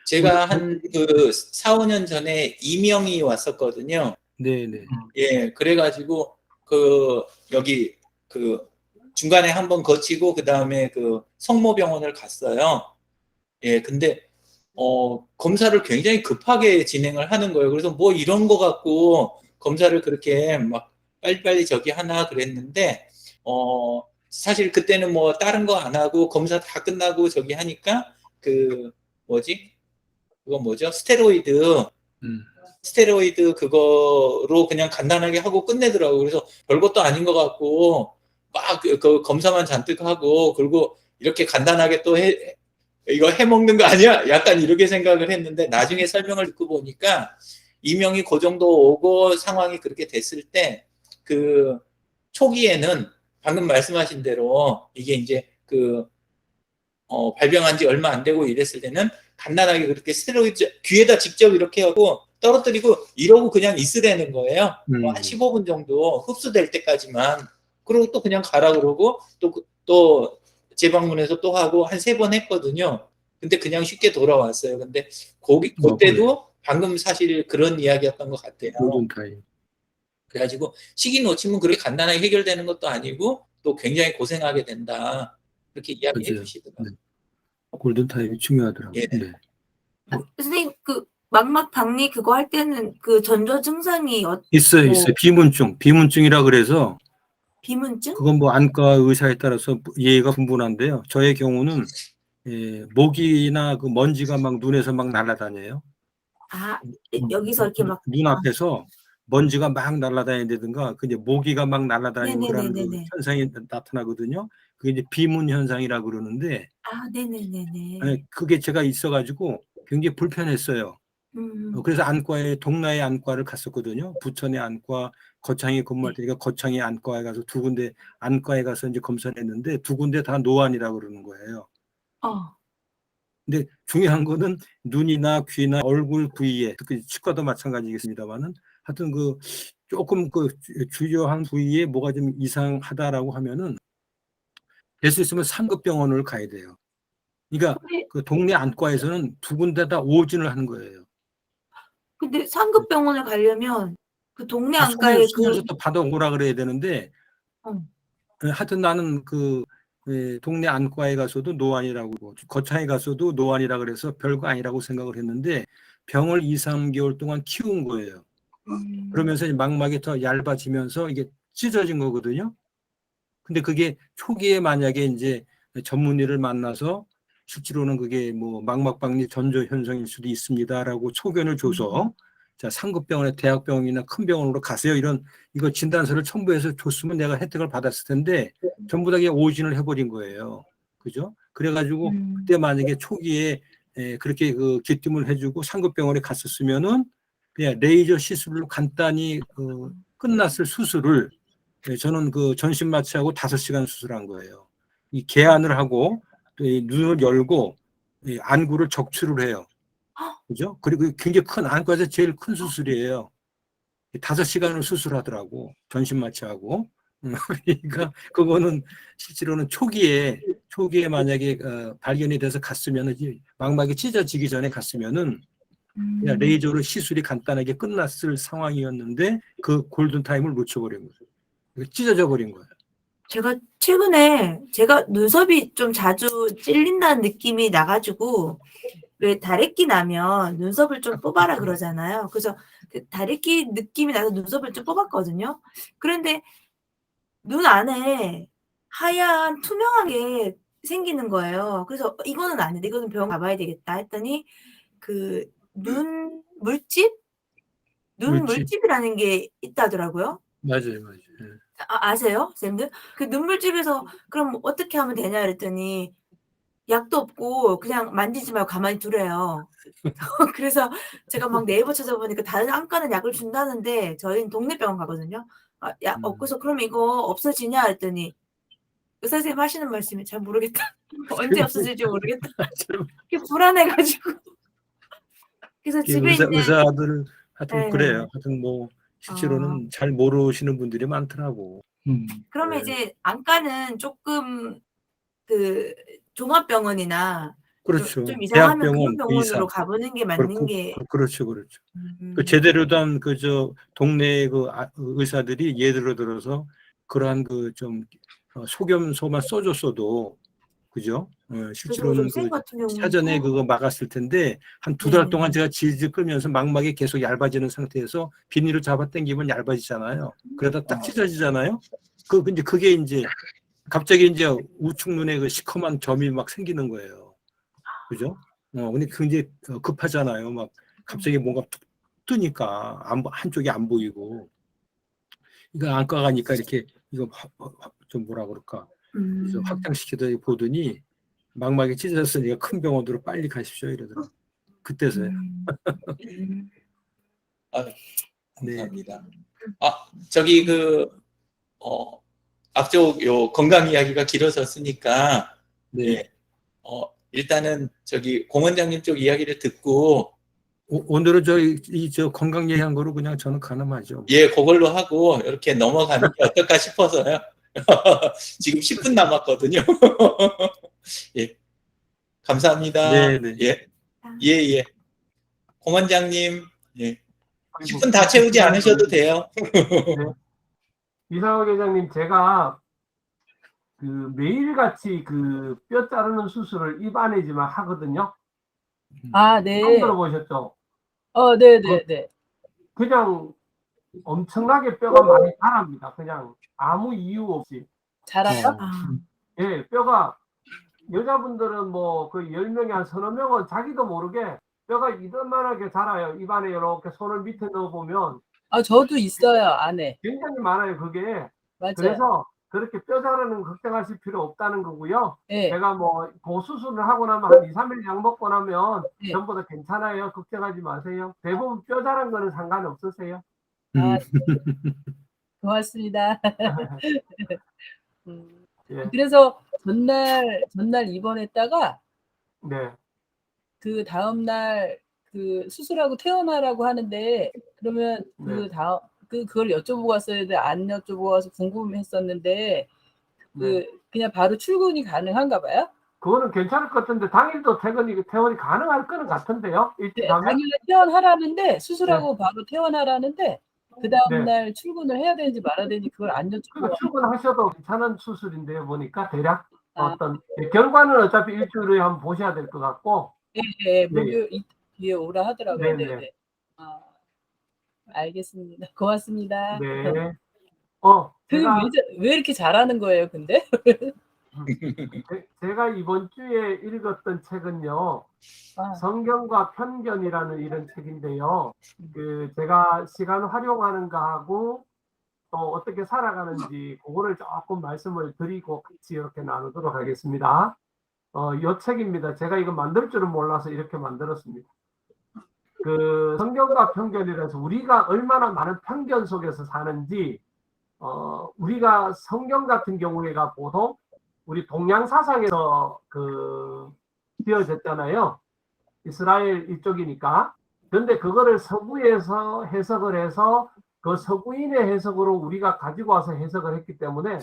제가 한 그 4, 5년 전에 이명이 왔었거든요. 네네. 예, 그래가지고 그 여기 그 중간에 한번 거치고 그 다음에 그 성모병원을 갔어요. 예, 근데 검사를 굉장히 급하게 진행을 하는 거예요. 그래서 뭐 이런 거 갖고 검사를 그렇게 막 빨리빨리 저기 하나 그랬는데 사실 그때는 뭐 다른 거 안 하고 검사 다 끝나고 저기 하니까 그 뭐지? 그거 뭐죠? 스테로이드 그거로 그냥 간단하게 하고 끝내더라고요. 그래서 별것도 아닌 것 같고 막 그 검사만 잔뜩 하고 그리고 이렇게 간단하게 또 이거 해먹는 거 아니야? 약간 이렇게 생각을 했는데 나중에 설명을 듣고 보니까 이명이 그 정도 오고 상황이 그렇게 됐을 때 그 초기에는 방금 말씀하신 대로 이게 이제 그 발병한 지 얼마 안 되고 이랬을 때는 간단하게 그렇게 스테로이드 귀에다 직접 이렇게 하고 떨어뜨리고 이러고 그냥 있으라는 거예요. 한 15분 정도 흡수될 때까지만. 그리고 또 그냥 가라 그러고 또 재방문해서 또 하고 한 3번 했거든요. 근데 그냥 쉽게 돌아왔어요. 근데 그때도 방금 사실 그런 이야기였던 것 같아요. 골든타임. 그래가지고 시기 놓치면 그렇게 간단하게 해결되는 것도 아니고 또 굉장히 고생하게 된다. 그렇게 이야기해 주시더라고요. 네. 골든타임이 중요하더라고요. 예. 네. 선생님 그 망막 박리 그거 할 때는 그 전조 증상이 있어요. 비문증이라 그래서 비문증? 그건 뭐 안과 의사에 따라서 예가 분분한데요. 저의 경우는 모기나 그 먼지가 막 눈에서 막 날아다녀요. 여기서 이렇게 막 눈앞에서 먼지가 막 날아다닌다든가 그 이제 모기가 막 날아다니고 그런 그 현상이 나타나거든요. 그게 이제 비문 현상이라고 그러는데 네네네네. 그게 제가 있어가지고 굉장히 불편했어요. 그래서 동나의 안과를 갔었거든요. 부천의 안과, 거창에 근무할 때니까 거창의 안과에 가서 2군데 안과에 가서 이제 검사를 했는데 2군데 다 노안이라고 그러는 거예요. 근데 중요한 거는 눈이나 귀나 얼굴 부위에 특히 치과도 마찬가지겠습니다만은 하여튼 그 조금 그 주요한 부위에 뭐가 좀 이상하다라고 하면은 될 수 있으면 상급 병원을 가야 돼요. 그러니까 근데, 그 동네 안과에서는 두 군데 다 오진을 하는 거예요. 근데 상급병원을 가려면 그 동네 다 안과에 소면서 또 받아오라 그래야 되는데 어, 하여튼 나는 그 동네 안과에 가서도 노안이라고 거창에 가서도 노안이라 그래서 별거 아니라고 생각을 했는데 병을 2, 3개월 동안 키운 거예요. 그러면서 이제 망막이 더 얇아지면서 이게 찢어진 거거든요. 근데 그게 초기에 만약에 이제 전문의를 만나서 실제로는 그게 뭐 망막박리 전조 현상일 수도 있습니다라고 소견을 줘서 자, 상급병원에 대학병원이나 큰 병원으로 가세요. 이거 진단서를 첨부해서 줬으면 내가 혜택을 받았을 텐데 전부 다 그냥 오진을 해버린 거예요. 그죠? 그래가지고 그때 만약에 초기에 그렇게 그 기뜸을 해주고 상급병원에 갔었으면은 그냥 레이저 시술로 간단히 끝났을 수술을 저는 그 전신 마취하고 5시간 수술한 거예요. 이 개안을 하고 또 이 눈을 열고 이 안구를 적출을 해요. 그죠? 그리고 굉장히 큰 안과에서 제일 큰 수술이에요. 5시간을 수술하더라고. 전신 마취하고. 그러니까 그거는 실제로는 초기에 만약에 발견이 돼서 갔으면은 망막이 찢어지기 전에 갔으면은 그냥 레이저로 시술이 간단하게 끝났을 상황이었는데 그 골든 타임을 놓쳐버린 거예요. 찢어져 버린 거예요. 제가 최근에 제가 눈썹이 좀 자주 찔린다는 느낌이 나가지고 왜 다래끼 나면 눈썹을 좀 뽑아라 그러잖아요. 그래서 그 다래끼 느낌이 나서 눈썹을 좀 뽑았거든요. 그런데 눈 안에 하얀 투명하게 생기는 거예요. 그래서 이거는 아닌데 이거는 병원 가봐야 되겠다 했더니 그 눈 물집? 눈 물집. 물집이라는 게 있다더라고요. 맞아요. 아세요, 쌤들? 그 눈물집에서 그럼 어떻게 하면 되냐 그랬더니 약도 없고 그냥 만지지 말고 가만히 두래요. 그래서 제가 막 네이버 찾아보니까 다른 안과는 약을 준다는데 저희는 동네 병원 가거든요. 약 없고서 그럼 이거 없어지냐 했더니 의사 선생님 하시는 말씀이 잘 모르겠다. 언제 없어질지 모르겠다. 이렇게 불안해가지고. 그래서 집에 이제 의사들 하여튼 네. 그래요. 하여튼 뭐 실제로는 잘 모르시는 분들이 많더라고. 그러면 이제 안과는 조금 그 종합병원이나 그렇죠. 좀 이상하면 그런 대학병원, 병원으로 의사. 가보는 게 맞는 게 그렇죠. 그 제대로 된 그 동네 그 의사들이 예를 들어서 그러한 그 좀 소견서만 써줬어도 그죠? 실제로는 쌤 그 같은 경우는 사전에 그거 막았을 텐데 한 2달 동안 제가 질질 끌면서 망막이 계속 얇아지는 상태에서 비닐을 잡아 당기면 얇아지잖아요. 그러다 딱 찢어지잖아요. 근데 그게 이제 갑자기 이제 우측 눈에 그 시커먼 점이 막 생기는 거예요. 그죠? 근데 굉장히 급하잖아요. 막 갑자기 뭔가 툭 뜨니까 한쪽이 안 보이고. 이거 안과 가니까 이렇게 이거 좀 뭐라 그럴까? 그래서 확장시키더니 보더니 망막이 찢어졌으니까 큰 병원으로 빨리 가십시오 이러더라고요. 그때서요. 감사합니다. 저기 앞쪽 요 건강 이야기가 길어졌으니까 네. 예, 일단은 저기 공 원장님 쪽 이야기를 듣고 오늘은 저 건강 얘기한 거로 그냥 저는 가늠하죠. 예, 그걸로 하고 이렇게 넘어가는 게 어떨까 싶어서요. 지금 10분 남았거든요. 예, 감사합니다. 네. 예. 공 원장님, 예. 10분 다 채우지 않으셔도 돼요. 네. 이상호 회장님, 제가 그 매일같이 그 뼈 자르는 수술을 입안에지만 하거든요. 네. 처음 들어보셨죠? 네. 그냥 엄청나게 뼈가 많이 자랍니다. 그냥 아무 이유 없이. 자라요? 예, 뼈가 여자분들은 뭐 거의 10명이 한 서너 명은 자기도 모르게 뼈가 이만하게 자라요. 입안에 이렇게 손을 밑에 넣어보면 저도 있어요, 안에. 굉장히 많아요, 그게. 맞아요. 그래서 그렇게 뼈 자르는 걱정하실 필요 없다는 거고요. 네. 제가 뭐 고수술을 하고 나면 한 2, 3일 약 먹고 나면 네. 전부 다 괜찮아요. 걱정하지 마세요. 대부분 뼈 자란 거는 상관없으세요. 고맙습니다. 예. 그래서 전날 입원했다가 네. 그 다음날 그 수술하고 퇴원하라고 하는데 그러면 네. 그걸 여쭤보고 왔어야 돼. 안 여쭤보고 와서 궁금했었는데 네. 그냥 바로 출근이 가능한가 봐요? 그거는 괜찮을 것 같은데 당일도 퇴원이 가능할 거는 같은데요. 일찍 네, 가면. 당일날 퇴원하라는데 수술하고 바로 퇴원하라는데 그 다음 네. 날 출근을 해야 되는지 말아야 되는지 그걸 안 여쭤보고 그러니까 출근하셔도 괜찮은 수술인데요. 보니까 대략 아. 어떤 결과는 어차피 일주일에 한번 보셔야 될 것 같고. 네, 네. 목요일 뒤에 오라 하더라고요. 네, 네, 네. 네. 아, 알겠습니다. 고맙습니다. 네. 선생님 제가 왜 이렇게 잘하는 거예요, 근데? 제가 이번 주에 읽었던 책은요. 아, 성경과 편견이라는 이런 책인데요. 제가 시간 활용하는 거하고 또 어떻게 살아가는지 그거를 조금 말씀을 드리고 같이 이렇게 나누도록 하겠습니다. 이 책입니다. 제가 이거 만들 줄은 몰라서 이렇게 만들었습니다. 성경과 편견이라서 우리가 얼마나 많은 편견 속에서 사는지, 우리가 성경 같은 경우에가 보통 우리 동양 사상에서 지어졌잖아요. 이스라엘 이쪽이니까. 그런데 그거를 서구에서 해석을 해서 그 서구인의 해석으로 우리가 가지고 와서 해석을 했기 때문에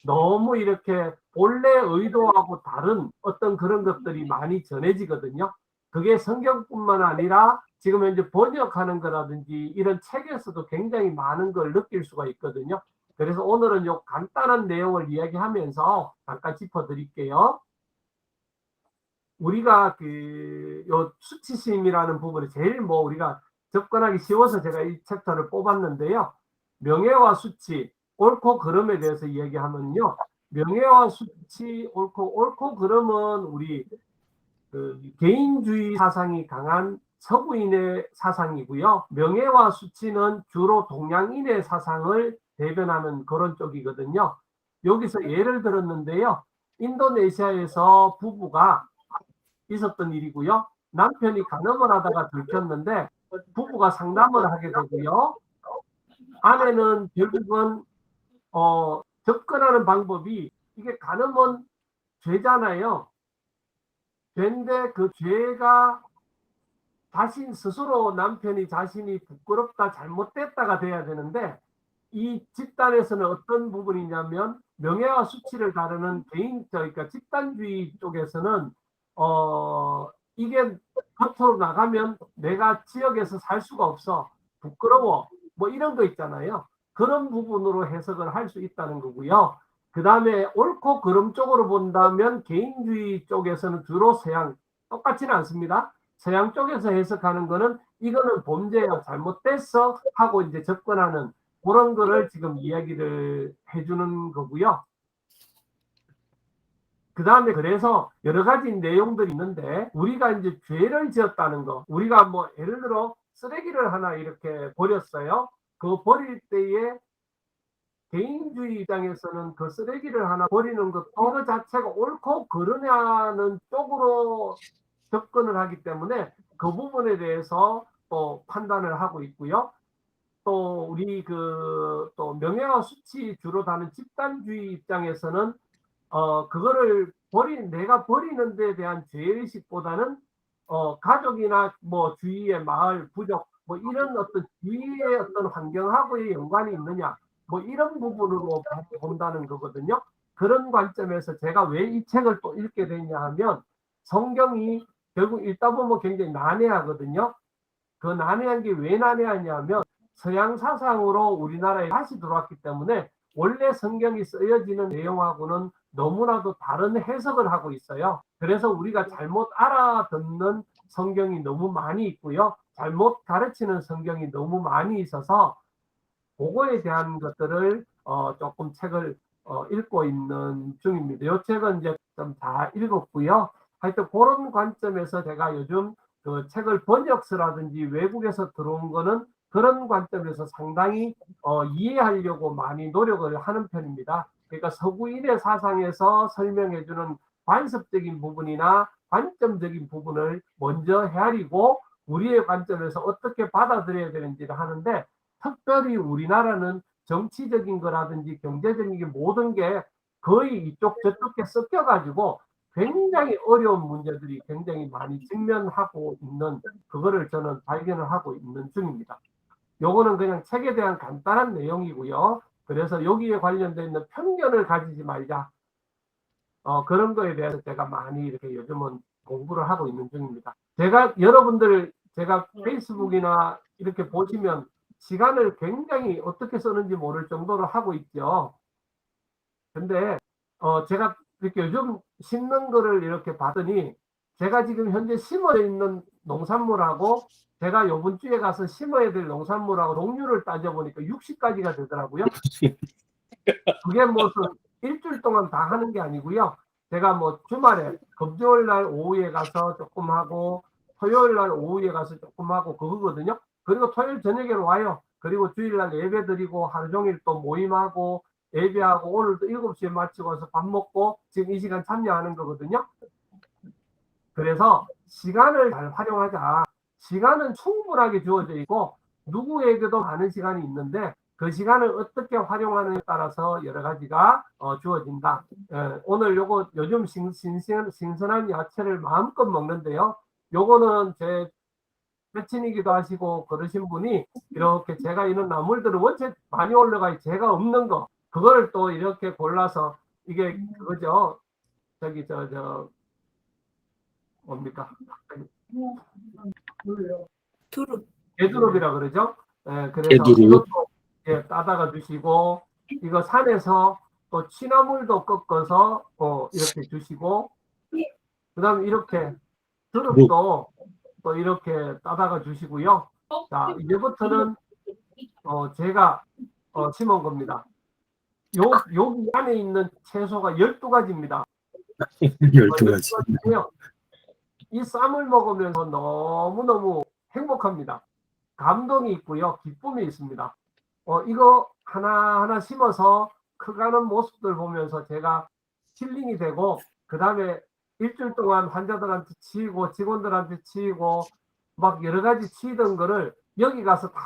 너무 이렇게 본래 의도하고 다른 어떤 그런 것들이 많이 전해지거든요. 그게 성경뿐만 아니라 지금 현재 번역하는 거라든지 이런 책에서도 굉장히 많은 걸 느낄 수가 있거든요. 그래서 오늘은 요 간단한 내용을 이야기하면서 잠깐 짚어드릴게요. 우리가 요 수치심이라는 부분이 제일 우리가 접근하기 쉬워서 제가 이 챕터를 뽑았는데요. 명예와 수치, 옳고 그름에 대해서 이야기하면요. 명예와 수치, 옳고 그름은 우리 개인주의 사상이 강한 서구인의 사상이고요. 명예와 수치는 주로 동양인의 사상을 대변하는 그런 쪽이거든요. 여기서 예를 들었는데요. 인도네시아에서 부부가 있었던 일이고요. 남편이 간음을 하다가 들켰는데 부부가 상담을 하게 되고요. 아내는 결국은 접근하는 방법이 이게 간음은 죄잖아요. 죄인데 그 죄가 자신 스스로 남편이 자신이 부끄럽다 잘못됐다가 돼야 되는데 이 집단에서는 어떤 부분이냐면 명예와 수치를 다루는 그러니까 집단주의 쪽에서는 이게 겉으로 나가면 내가 지역에서 살 수가 없어 부끄러워 이런 거 있잖아요. 그런 부분으로 해석을 할 수 있다는 거고요. 그 다음에 옳고 그름 쪽으로 본다면 개인주의 쪽에서는 주로 서양 똑같지는 않습니다. 서양 쪽에서 해석하는 거는 이거는 범죄야 잘못됐어 하고 이제 접근하는 그런 거를 지금 이야기를 해주는 거고요. 그 다음에 그래서 여러 가지 내용들이 있는데 우리가 이제 죄를 지었다는 거, 우리가 예를 들어 쓰레기를 하나 이렇게 버렸어요. 그 버릴 때에 개인주의 입장에서는 그 쓰레기를 하나 버리는 것 그 자체가 옳고 그르냐는 쪽으로 접근을 하기 때문에 그 부분에 대해서 또 판단을 하고 있고요. 또 우리 또 명예와 수치 주로 다는 집단주의 입장에서는 그거를 내가 버리는 데 대한 죄의식보다는 가족이나 주위의 마을, 부족 이런 어떤 주위의 어떤 환경하고의 연관이 있느냐 이런 부분으로 본다는 거거든요. 그런 관점에서 제가 왜 이 책을 또 읽게 됐냐 하면 성경이 결국 읽다 보면 굉장히 난해하거든요. 그 난해한 게 왜 난해하냐면 서양 사상으로 우리나라에 다시 들어왔기 때문에 원래 성경이 쓰여지는 내용하고는 너무나도 다른 해석을 하고 있어요. 그래서 우리가 잘못 알아듣는 성경이 너무 많이 있고요. 잘못 가르치는 성경이 너무 많이 있어서 그거에 대한 것들을 조금 책을 읽고 있는 중입니다. 이 책은 이제 좀 다 읽었고요. 하여튼 그런 관점에서 제가 요즘 그 책을 번역서라든지 외국에서 들어온 거는 그런 관점에서 상당히 이해하려고 많이 노력을 하는 편입니다. 그러니까 서구인의 사상에서 설명해주는 관습적인 부분이나 관점적인 부분을 먼저 헤아리고 우리의 관점에서 어떻게 받아들여야 되는지를 하는데 특별히 우리나라는 정치적인 거라든지 경제적인 모든 게 거의 이쪽 저쪽에 섞여가지고 굉장히 어려운 문제들이 굉장히 많이 직면하고 있는 그거를 저는 발견을 하고 있는 중입니다. 요거는 그냥 책에 대한 간단한 내용이고요. 그래서 여기에 관련되어 있는 편견을 가지지 말자. 그런 거에 대해서 제가 많이 이렇게 요즘은 공부를 하고 있는 중입니다. 제가 여러분들 제가 페이스북이나 이렇게 보시면 시간을 굉장히 어떻게 쓰는지 모를 정도로 하고 있죠. 근데 제가 이렇게 요즘 심는 거를 이렇게 봤더니 제가 지금 현재 심어 있는 농산물하고 제가 요번 주에 가서 심어야 될 농산물하고 종류를 따져보니까 60가지가 되더라고요. 그게 무슨 일주일 동안 다 하는 게 아니고요. 제가 뭐 주말에 금요일 날 오후에 가서 조금 하고 토요일 날 오후에 가서 조금 하고 그거거든요. 그리고 토요일 저녁에 와요. 그리고 주일 날 예배 드리고 하루 종일 또 모임하고 예배하고 오늘도 7시에 마치고 와서 밥 먹고 지금 이 시간 참여하는 거거든요. 그래서 시간을 잘 활용하자. 시간은 충분하게 주어져 있고 누구에게도 많은 시간이 있는데 그 시간을 어떻게 활용하느냐에 따라서 여러 가지가 주어진다. 오늘 요거 요즘 신선한 야채를 마음껏 먹는데요. 요거는 제 패친이기도 하시고 그러신 분이 이렇게 제가 이런 나물들을 원체 많이 올라가 제가 없는 거 그걸 또 이렇게 골라서 이게 그거죠. 저기 저 뭡니까? 두릅. 개두릅이라 그러죠. 그래서 개두릅. 이것도 따다가 주시고 이거 산에서 또 취나물도 꺾어서 이렇게 주시고 그다음 이렇게 두릅도 또 이렇게 따다가 주시고요. 자 이제부터는 제가 심은 겁니다. 여기 안에 있는 채소가 12가지입니다. 12가지. 이 쌈을 먹으면서 너무너무 행복합니다. 감동이 있고요. 기쁨이 있습니다. 이거 하나하나 심어서 커가는 모습들 보면서 제가 힐링이 되고 그 다음에 일주일 동안 환자들한테 치이고 직원들한테 치이고 막 여러 가지 치이던 거를 여기 가서 다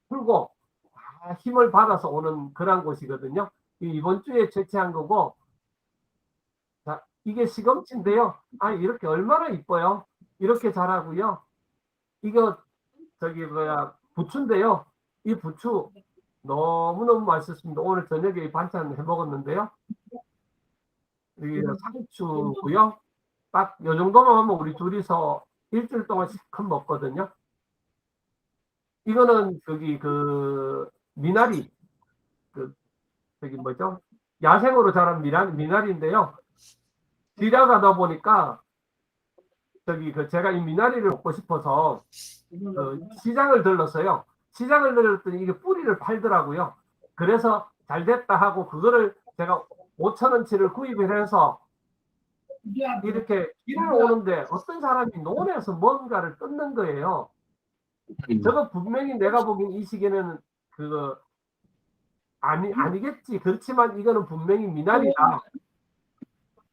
풀고 다 힘을 받아서 오는 그런 곳이거든요. 이번 주에 채취한 거고 자, 이게 시금치인데요. 이렇게 얼마나 이뻐요. 이렇게 자라고요. 이거 저기 부추인데요. 이 부추 너무너무 맛있었습니다. 오늘 저녁에 이 반찬 해 먹었는데요. 이게 상추고요. 딱 요 정도만 하면 우리 둘이서 일주일 동안 실컷 먹거든요. 이거는 저기 미나리 저기 뭐죠? 야생으로 자란 미나리인데요. 지나가다 보니까 저기 제가 이 미나리를 먹고 싶어서 시장을 들렀어요. 시장을 들렀더니 이게 뿌리를 팔더라고요. 그래서 잘 됐다 하고 그거를 제가 5,000원치를 구입을 해서 이렇게 길을 오는데 어떤 사람이 논에서 뭔가를 뜯는 거예요. 저거 분명히 내가 보기엔 이 시기에는 아니겠지. 그렇지만 이거는 분명히 미나리다.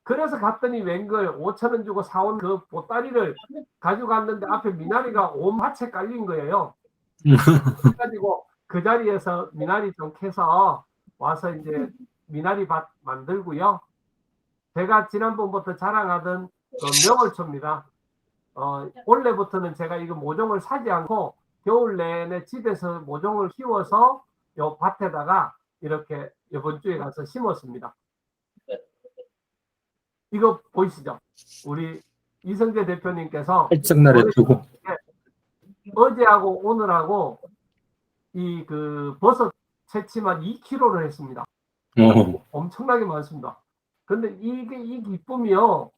그래서 갔더니 웬걸 5,000원 주고 사온 그 보따리를 가져갔는데 앞에 미나리가 온 밭에 깔린 거예요. 그래가지고 그 자리에서 미나리 좀 캐서 와서 이제 미나리 밭 만들고요. 제가 지난번부터 자랑하던 명월초입니다. 올해부터는 제가 이거 모종을 사지 않고 겨울 내내 집에서 모종을 키워서 요 밭에다가 이렇게 이번 주에 가서 심었습니다. 이거 보이시죠? 우리 이성재 대표님께서 살짝날에 어제하고 오늘하고 이 버섯 채취만 2kg를 했습니다. 엄청나게 많습니다. 근데 이 기쁨이요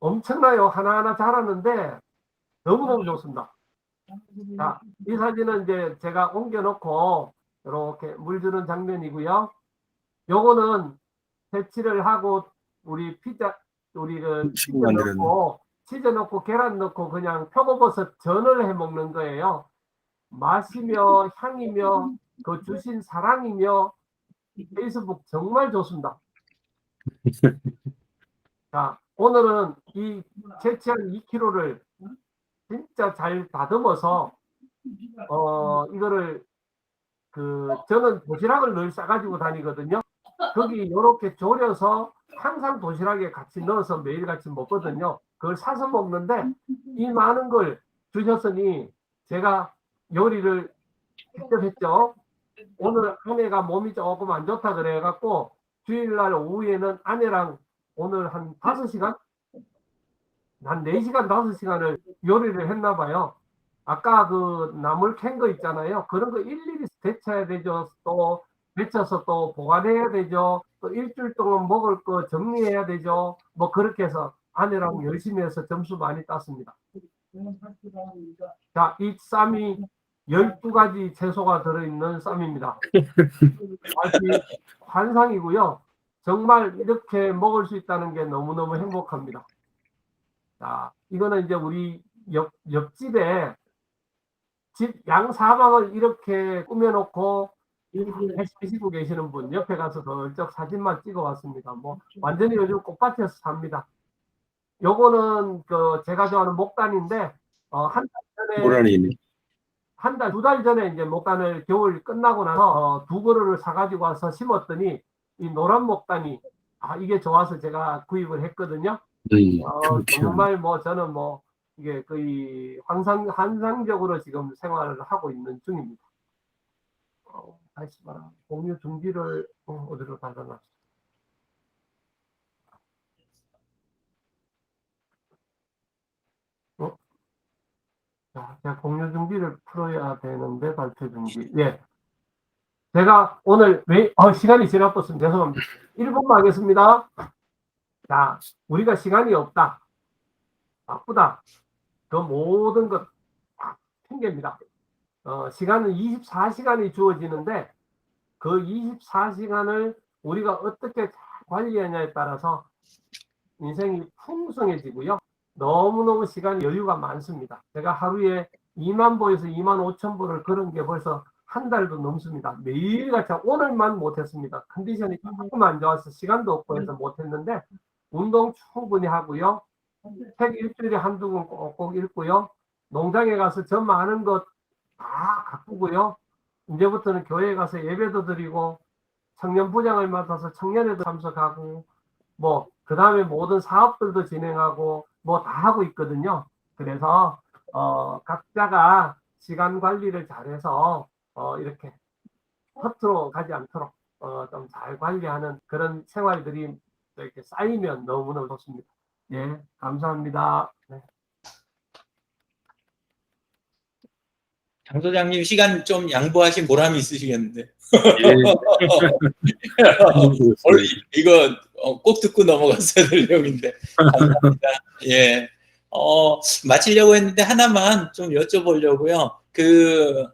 엄청나요. 하나하나 자라는데 너무너무 좋습니다. 자, 이 사진은 이제 제가 옮겨놓고 이렇게 물 주는 장면이고요. 요거는 채취를 하고 우리 치즈 넣고 계란 넣고 그냥 표고버섯 전을 해 먹는 거예요. 맛이며 향이며 그 주신 사랑이며 페이스북 정말 좋습니다. 자, 오늘은 이 채취한 2kg를 진짜 잘 다듬어서 이거를 저는 도시락을 늘 싸가지고 다니거든요. 거기 이렇게 졸여서 항상 도시락에 같이 넣어서 매일 같이 먹거든요. 그걸 사서 먹는데 이 많은 걸 주셨으니 제가 요리를 직접 했죠. 오늘 아내가 몸이 조금 안 좋다 그래갖고 주일날 오후에는 아내랑 오늘 한 5시간? 한 4시간, 5시간을 요리를 했나 봐요. 아까 그 나물 캔 거 있잖아요. 그런 거 일일이 데쳐야 되죠. 또 데쳐서 또 보관해야 되죠. 또 일주일 동안 먹을 거 정리해야 되죠. 뭐 그렇게 해서 아내랑 열심히 해서 점수 많이 땄습니다. 자, 이 쌈이 12가지 채소가 들어있는 쌈입니다. 아주 환상이고요. 정말 이렇게 먹을 수 있다는 게 너무너무 행복합니다. 자, 이거는 이제 우리 옆집에 집 양사방을 이렇게 꾸며놓고 해시고 계시는 분 옆에 가서 슬쩍 사진만 찍어 왔습니다. 뭐 완전히 요즘 꽃밭에서 삽니다. 요거는 그 제가 좋아하는 목단인데 한 달 전에 고라니네. 두 달 전에 이제 목단을 겨울 끝나고 나서 2그루를 사가지고 와서 심었더니 이 노란 목단이 이게 좋아서 제가 구입을 했거든요. 정말 뭐 저는 뭐 이게 거의 환상적으로 지금 생활을 하고 있는 중입니다. 다시 말하 공유 중지를 어디로 닫아놨어? 자, 제가 공유 중지를 풀어야 되는데 발표 중지. 예. 제가 오늘 시간이 지나버렸습니다. 죄송합니다. 1분만 하겠습니다. 자, 우리가 시간이 없다. 바쁘다. 그 모든 것 핑계입니다. 시간은 24시간이 주어지는데 그 24시간을 우리가 어떻게 잘 관리하냐에 따라서 인생이 풍성해지고요. 너무너무 시간 여유가 많습니다. 제가 하루에 2만 보에서 2만 5천 보를 걸은 게 벌써 한 달도 넘습니다. 매일같이 오늘만 못했습니다. 컨디션이 조금 안 좋아서 시간도 없고 해서 못했는데 운동 충분히 하고요. 책 일주일에 한두 권 꼭 읽고요. 농장에 가서 저 많은 것 다 가꾸고요. 이제부터는 교회에 가서 예배도 드리고 청년 부장을 맡아서 청년회도 참석하고 뭐 그 다음에 모든 사업들도 진행하고 뭐 다 하고 있거든요. 그래서 각자가 시간 관리를 잘해서 이렇게 허투루 가지 않도록 좀 잘 관리하는 그런 생활들이 이렇게 쌓이면 너무너무 좋습니다. 예, 감사합니다. 네. 장 소장님 시간 좀 양보하신 보람이 있으시겠는데. 이거 꼭 듣고 넘어갔어야 될 내용인데. 감사합니다. 예. 마치려고 했는데 하나만 좀 여쭤보려고요. 그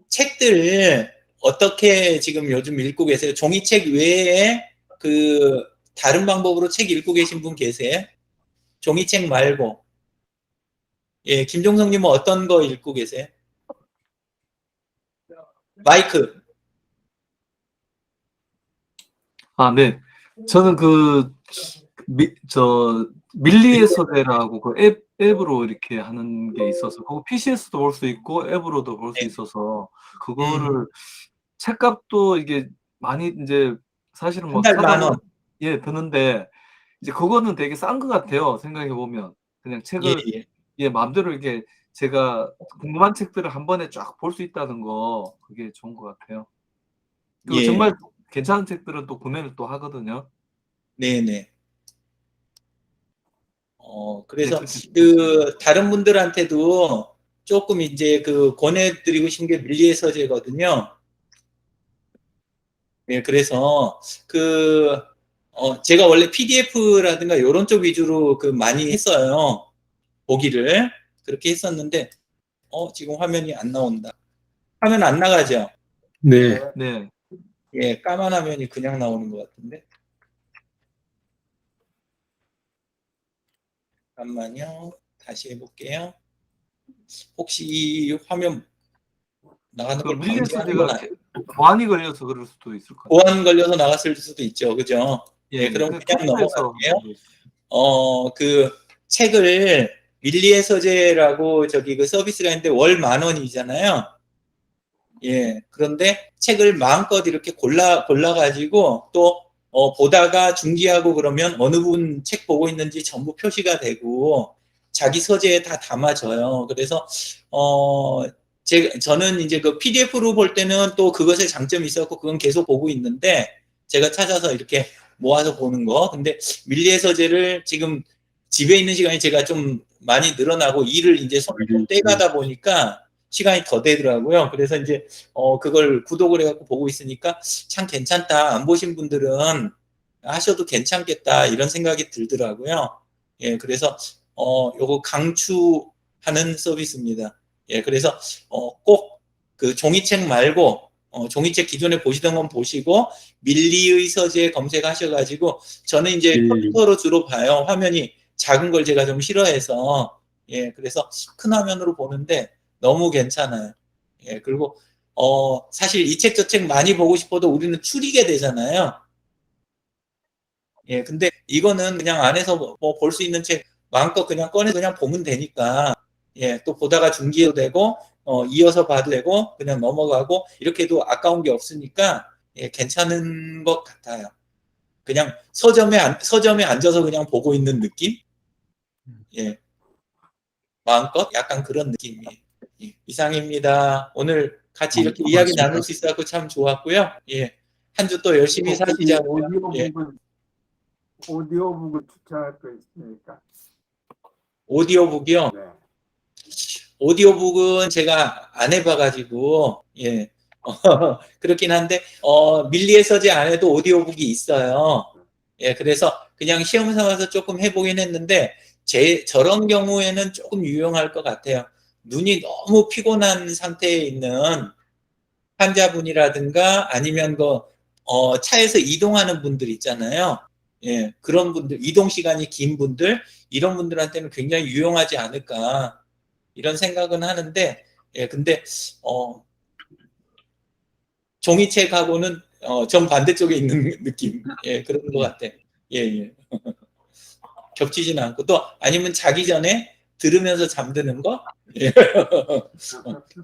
책들 어떻게 지금 요즘 읽고 계세요? 종이책 외에 그 다른 방법으로 책 읽고 계신 분 계세요? 종이책 말고. 예, 김종성님은 어떤 거 읽고 계세요? 마이크. 네. 저는 밀리의 서재라고 그 앱으로 이렇게 하는 게 있어서, 그거 PC에서도 볼 수 있고 앱으로도 볼 수 있어서, 그거를 책값도 이게 많이 이제 사실은 뭐 한 달 10,000원. 예, 드는데 이제 그거는 되게 싼 것 같아요. 생각해 보면 그냥 책을 마음대로 이게 제가 궁금한 책들을 한 번에 쫙 볼 수 있다는 거, 그게 좋은 것 같아요. 그리고 정말 괜찮은 책들은 또 구매를 또 하거든요. 네네. 그래서 그 다른 분들한테도 조금 이제 그 권해드리고 싶은 게 밀리의 서재거든요. 네, 그래서 제가 원래 PDF라든가 이런 쪽 위주로 많이 했어요. 보기를 그렇게 했었는데 지금 화면이 안 나온다. 화면 안 나가죠? 네. 네. 예, 까만 화면이 그냥 나오는 것 같은데. 잠깐만요. 다시 해볼게요. 혹시 이 화면 나가는 걸 방지하는 건 아니에요? 보안이 걸려서 그럴 수도 있을 것 같아요. 보안 걸려서 나갔을 수도 있죠. 그죠? 예, 그럼 그냥 넘어갈게요. 그 책을 밀리의 서재라고 그 서비스가 있는데 월 10,000원이잖아요. 예, 그런데 책을 마음껏 이렇게 골라가지고 또 보다가 중지하고 그러면 어느 부분 책 보고 있는지 전부 표시가 되고 자기 서재에 다 담아져요. 그래서 저는 이제 그 PDF로 볼 때는 또 그것의 장점이 있었고 그건 계속 보고 있는데 제가 찾아서 이렇게 모아서 보는 거. 근데 밀리의 서재를 지금 집에 있는 시간이 제가 좀 많이 늘어나고 일을 이제 손을 좀 떼가다 보니까 시간이 더 되더라고요. 그래서 이제 그걸 구독을 해갖고 보고 있으니까 참 괜찮다. 안 보신 분들은 하셔도 괜찮겠다 이런 생각이 들더라고요. 예, 그래서 요거 강추하는 서비스입니다. 예, 그래서 꼭 그 종이책 말고 종이책 기존에 보시던 건 보시고 밀리의 서재 검색하셔가지고 저는 이제 컴퓨터로 주로 봐요. 화면이 작은 걸 제가 좀 싫어해서 예, 그래서 큰 화면으로 보는데 너무 괜찮아요. 예, 그리고 사실 이 책 저 책 많이 보고 싶어도 우리는 추리게 되잖아요. 예, 근데 이거는 그냥 안에서 뭐 볼 수 있는 책 마음껏 그냥 꺼내서 그냥 보면 되니까 예, 또 보다가 중지해도 되고 이어서 봐도 되고 그냥 넘어가고 이렇게 해도 아까운 게 없으니까 예, 괜찮은 것 같아요. 그냥 서점에 앉아서 그냥 보고 있는 느낌? 예, 마음껏 약간 그런 느낌이에요. 예, 이상입니다. 오늘 같이 이렇게 이야기 나눌 수 있어서 참 좋았고요. 예, 한 주 또 열심히 사시자고요. 예. 오디오북을 추천할 거 있습니까? 오디오북이요. 네. 오디오북은 제가 안 해봐가지고 예 그렇긴 한데 밀리의 서재 안에도 오디오북이 있어요. 예, 그래서 그냥 시험 삼아서 조금 해보긴 했는데 저런 경우에는 조금 유용할 것 같아요. 눈이 너무 피곤한 상태에 있는 환자분이라든가 아니면 차에서 이동하는 분들 있잖아요. 예, 그런 분들, 이동 시간이 긴 분들, 이런 분들한테는 굉장히 유용하지 않을까, 이런 생각은 하는데, 예, 근데, 종이책하고는, 정 반대쪽에 있는 느낌, 예, 그런 것 같아. 예, 예. 겹치지는 않고, 또, 아니면 자기 전에 들으면서 잠드는 거? 예.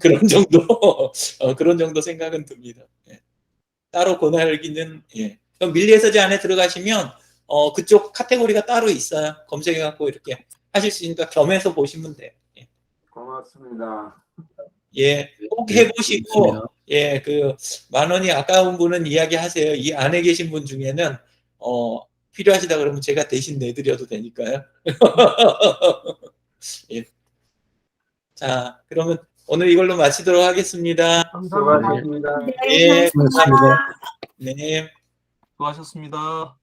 그런 정도, 그런 정도 생각은 듭니다. 예. 따로 권할기는, 예. 그럼 밀리의 서재 안에 들어가시면, 그쪽 카테고리가 따로 있어요. 검색해갖고 이렇게 하실 수 있으니까 겸해서 보시면 돼요. 예. 고맙습니다. 예, 꼭 해보시고, 예, 그, 10,000원이 아까운 분은 이야기하세요. 이 안에 계신 분 중에는, 필요하시다 그러면 제가 대신 내드려도 되니까요. 예. 자, 그러면 오늘 이걸로 마치도록 하겠습니다. 감사합니다. 수고하셨습니다. 예, 감사합니다. 네. 수고하셨습니다.